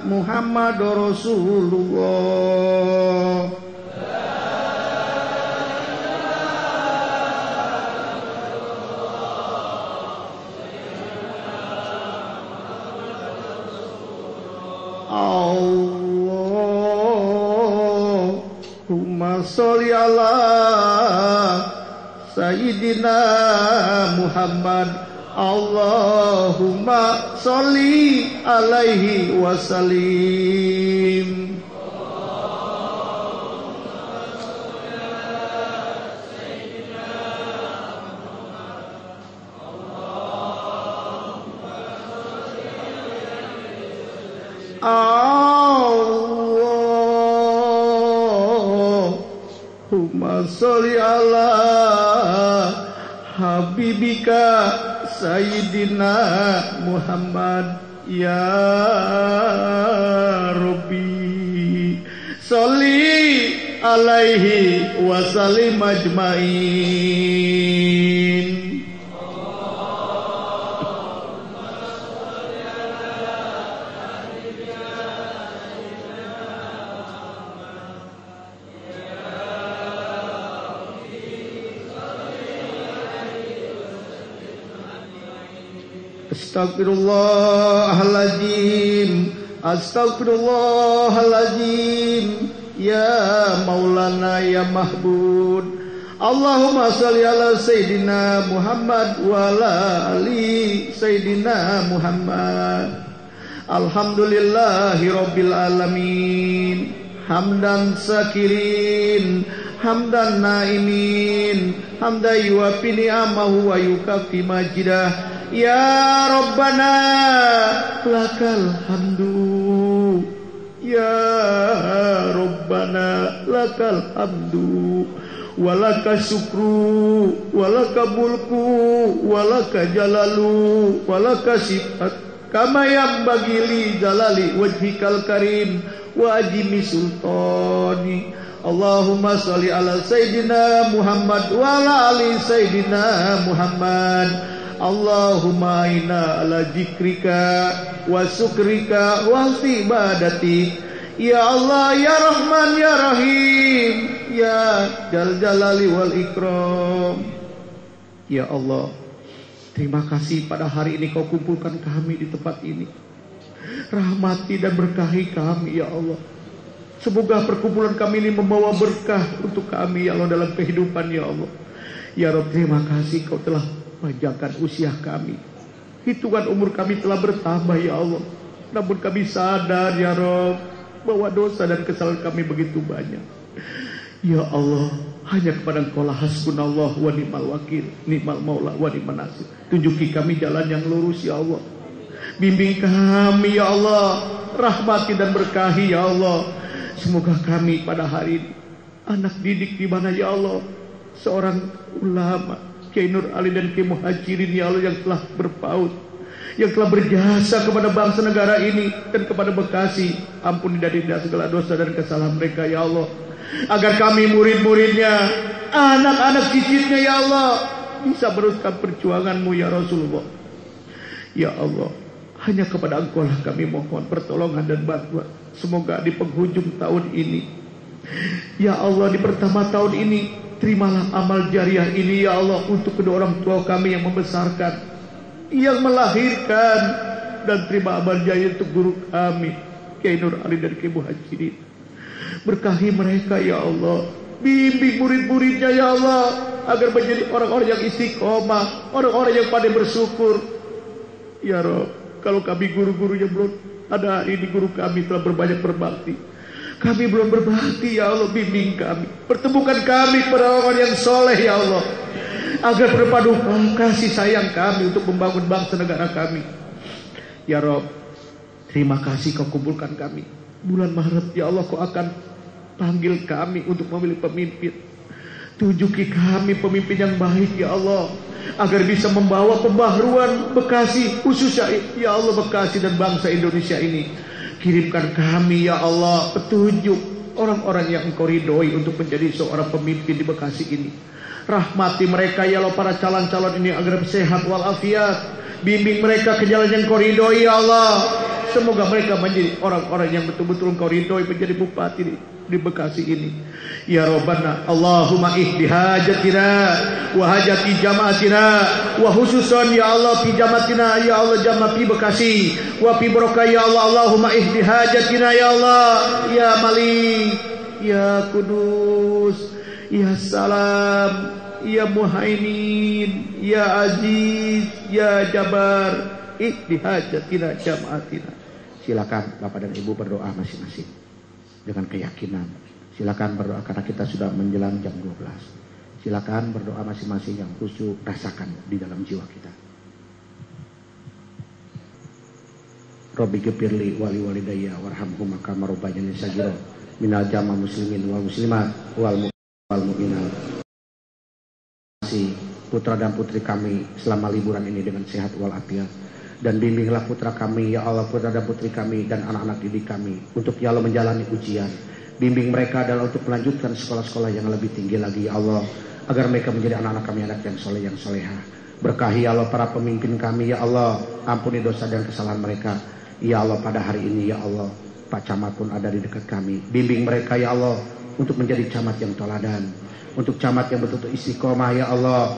Muhammad Rasulullah. Allahumma sholli ala Sayyidina Muhammad. Allahumma sholli alaihi wasallim. Allahumma sholli ala habibika Sayyidina Muhammad. Ya Rabbi sholli alaihi wasallim ajmain. Astagfirullahaladzim, astagfirullahaladzim. Ya Maulana ya Mahbud. Allahumma sholli ala Sayyidina Muhammad wa ala ali Sayyidina Muhammad. Alhamdulillahi Rabbil alamin. Hamdan sakirin, hamdan naimin, hamdan yuafi ni'amahu wa yukafi majidah. Ya Rabbana lakal hamdu. Ya Rabbana lakal hamdu. Walaka syukru, walaka mulku, walaka jalalu, walaka sifat. Kama yang bagili jalali wajhikal karim wa ajimi sultani. Allahumma sholli ala Sayyidina Muhammad wa ala ali Sayyidina Muhammad. Allahumma inna ala zikrika wa syukrika wa ibadatik. Ya Allah ya Rahman ya Rahim ya Jal Jalali wal Ikram. Ya Allah, terima kasih pada hari ini Kau kumpulkan kami di tempat ini. Rahmati dan berkahi kami ya Allah. Semoga perkumpulan kami ini membawa berkah untuk kami ya Allah dalam kehidupan ya Allah. Ya Rabb, terima kasih Kau telah panjangkan usia kami. Hitungan umur kami telah bertambah ya Allah. Namun kami sadar ya Rabb bahwa dosa dan kesalahan kami begitu banyak. Ya Allah, hanya kepada Engkau lah hasbunallah wa ni'mal wakil, ni'mal maula wa ni'man nasir. Tunjuki kami jalan yang lurus ya Allah. Bimbing kami ya Allah. Rahmati dan berkahi ya Allah. Semoga kami pada hari ini anak didik di mana ya Allah, seorang ulama Kiai Nur Ali dan Kiai Muhajirin ya Allah yang telah berpaut, yang telah berjasa kepada bangsa negara ini dan kepada Bekasi. Ampuni dari segala dosa dan kesalahan mereka ya Allah. Agar kami murid-muridnya, anak-anak cicitnya ya Allah bisa meneruskan perjuangan-Mu ya Rasulullah. Ya Allah, hanya kepada Engkau lah kami mohon pertolongan dan bantuan. Semoga di penghujung tahun ini ya Allah, di pertama tahun ini, terimalah amal jariah ini ya Allah untuk kedua orang tua kami yang membesarkan, yang melahirkan, dan terima amal jariah untuk guru kami Kiai Nur Ali dan Kiai Muhajirin. Berkahi mereka ya Allah. Bimbing murid-muridnya ya Allah agar menjadi orang-orang yang istiqomah, orang-orang yang pandai bersyukur. Ya Rabb, kalau kami guru-guru yang belum ada ini, guru kami telah berbanyak berbakti, kami belum berbakti ya Allah, bimbing kami, pertemukan kami pada orang yang soleh ya Allah, agar berpadu kasih sayang kami untuk membangun bangsa negara kami. Ya Rabb, terima kasih Kau kumpulkan kami bulan Maret ya Allah. Kau akan panggil kami untuk memilih pemimpin. Tunjuki kami pemimpin yang baik ya Allah, agar bisa membawa pembaharuan Bekasi, khususnya ya Allah Bekasi dan bangsa Indonesia ini. Kirimkan kami ya Allah petunjuk orang-orang yang Engkau ridhoi untuk menjadi seorang pemimpin di Bekasi ini. Rahmati mereka ya Allah, para calon-calon ini agar sehat walafiat. Bimbing mereka ke jalan yang Kau ridhoi ya Allah. Semoga mereka menjadi orang-orang yang betul-betul Kau ridhoi, menjadi bupati di Bekasi ini. Ya Rabbana, Allahumma ihdi hajatina wa hajati jamaatina wa khususan ya Allah fi jamatina ya Allah jama' fi Bekasi wa fi barokah ya Allah. Allahumma ihdi hajatina ya Allah, ya Malik, ya Kudus, ya Salam, ya Muhaimin, ya Aziz, ya Jabar, ihdi hajatina jamaatina. Silakan Bapak dan Ibu berdoa masing-masing dengan keyakinan. Silakan berdoa karena kita sudah menjelang jam 12. Silakan berdoa masing-masing yang khusyuk, rasakan di dalam jiwa kita. Rabbi ghfirli wali walidayya warhamhuma kama rabbayani shaghira minal jama' muslimin wal muslimat wal mu'minat. Putra dan putri kami selama liburan ini dengan sehat walafiat, dan bimbinglah putra kami ya Allah, putra dan putri kami dan anak-anak didik kami untuk ya Allah menjalani ujian. Bimbing mereka adalah untuk melanjutkan sekolah-sekolah yang lebih tinggi lagi ya Allah, agar mereka menjadi anak-anak kami, anak yang soleh yang soleha. Berkahi ya Allah para pemimpin kami ya Allah, ampuni dosa dan kesalahan mereka ya Allah. Pada hari ini ya Allah, Pak Camat pun ada di dekat kami. Bimbing mereka ya Allah untuk menjadi camat yang teladan, untuk camat yang betul-betul istiqomah ya Allah.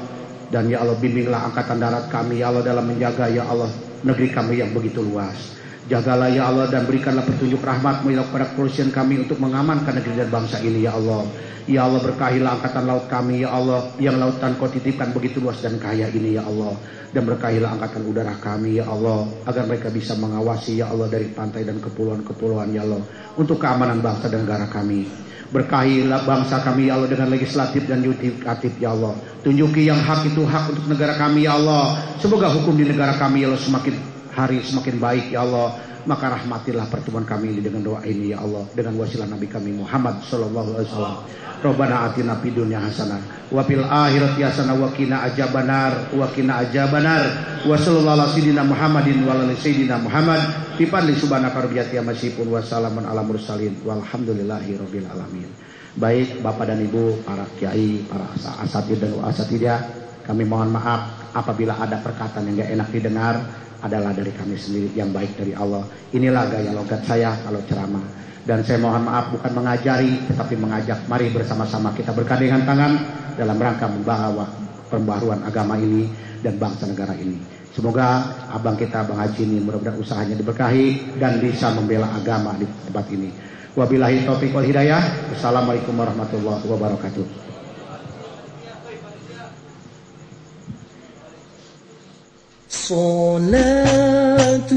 Dan ya Allah, bimbinglah angkatan darat kami ya Allah dalam menjaga ya Allah negeri kami yang begitu luas. Jagalah ya Allah dan berikanlah petunjuk rahmat-Mu ya kepada kepolisian kami untuk mengamankan negeri dan bangsa ini ya Allah. Ya Allah, berkahilah angkatan laut kami ya Allah, yang lautan Kau titipkan begitu luas dan kaya ini ya Allah. Dan berkahilah angkatan udara kami ya Allah, agar mereka bisa mengawasi ya Allah dari pantai dan kepulauan-kepulauan ya Allah, untuk keamanan bangsa dan negara kami. Berkahilah bangsa kami ya Allah dengan legislatif dan yudikatif ya Allah. Tunjuki yang hak itu hak untuk negara kami ya Allah. Semoga hukum di negara kami ya Allah semakin hari semakin baik ya Allah. Maka rahmatilah pertemuan kami ini dengan doa ini ya Allah, dengan wasilah Nabi kami Muhammad sallallahu alaihi wasallam. Rabbana atina fid dunya hasanah wa fil akhirati hasanah wa qina adzabannar wa qina adzabannar wa sallallahu ala sayyidina Muhammadin wa ala sayyidina Muhammad tifadli subhanaka rabbiyati masifun wa salamun ala mursalin walhamdulillahi rabbil alamin. Baik Bapak dan Ibu, para kiai, para asatid dan asatidah, kami mohon maaf apabila ada perkataan yang enggak enak didengar, adalah dari kami sendiri, yang baik dari Allah. Inilah gaya logat saya kalau ceramah. Dan saya mohon maaf bukan mengajari, tetapi mengajak. Mari bersama-sama kita bergandengan tangan dalam rangka membawa pembaharuan agama ini dan bangsa negara ini. Semoga abang kita, Bang Haji ini, mudah-mudahan usahanya diberkahi dan bisa membela agama di tempat ini. Wabillahi taufiq wal hidayah. Wassalamualaikum warahmatullahi wabarakatuh. صلاة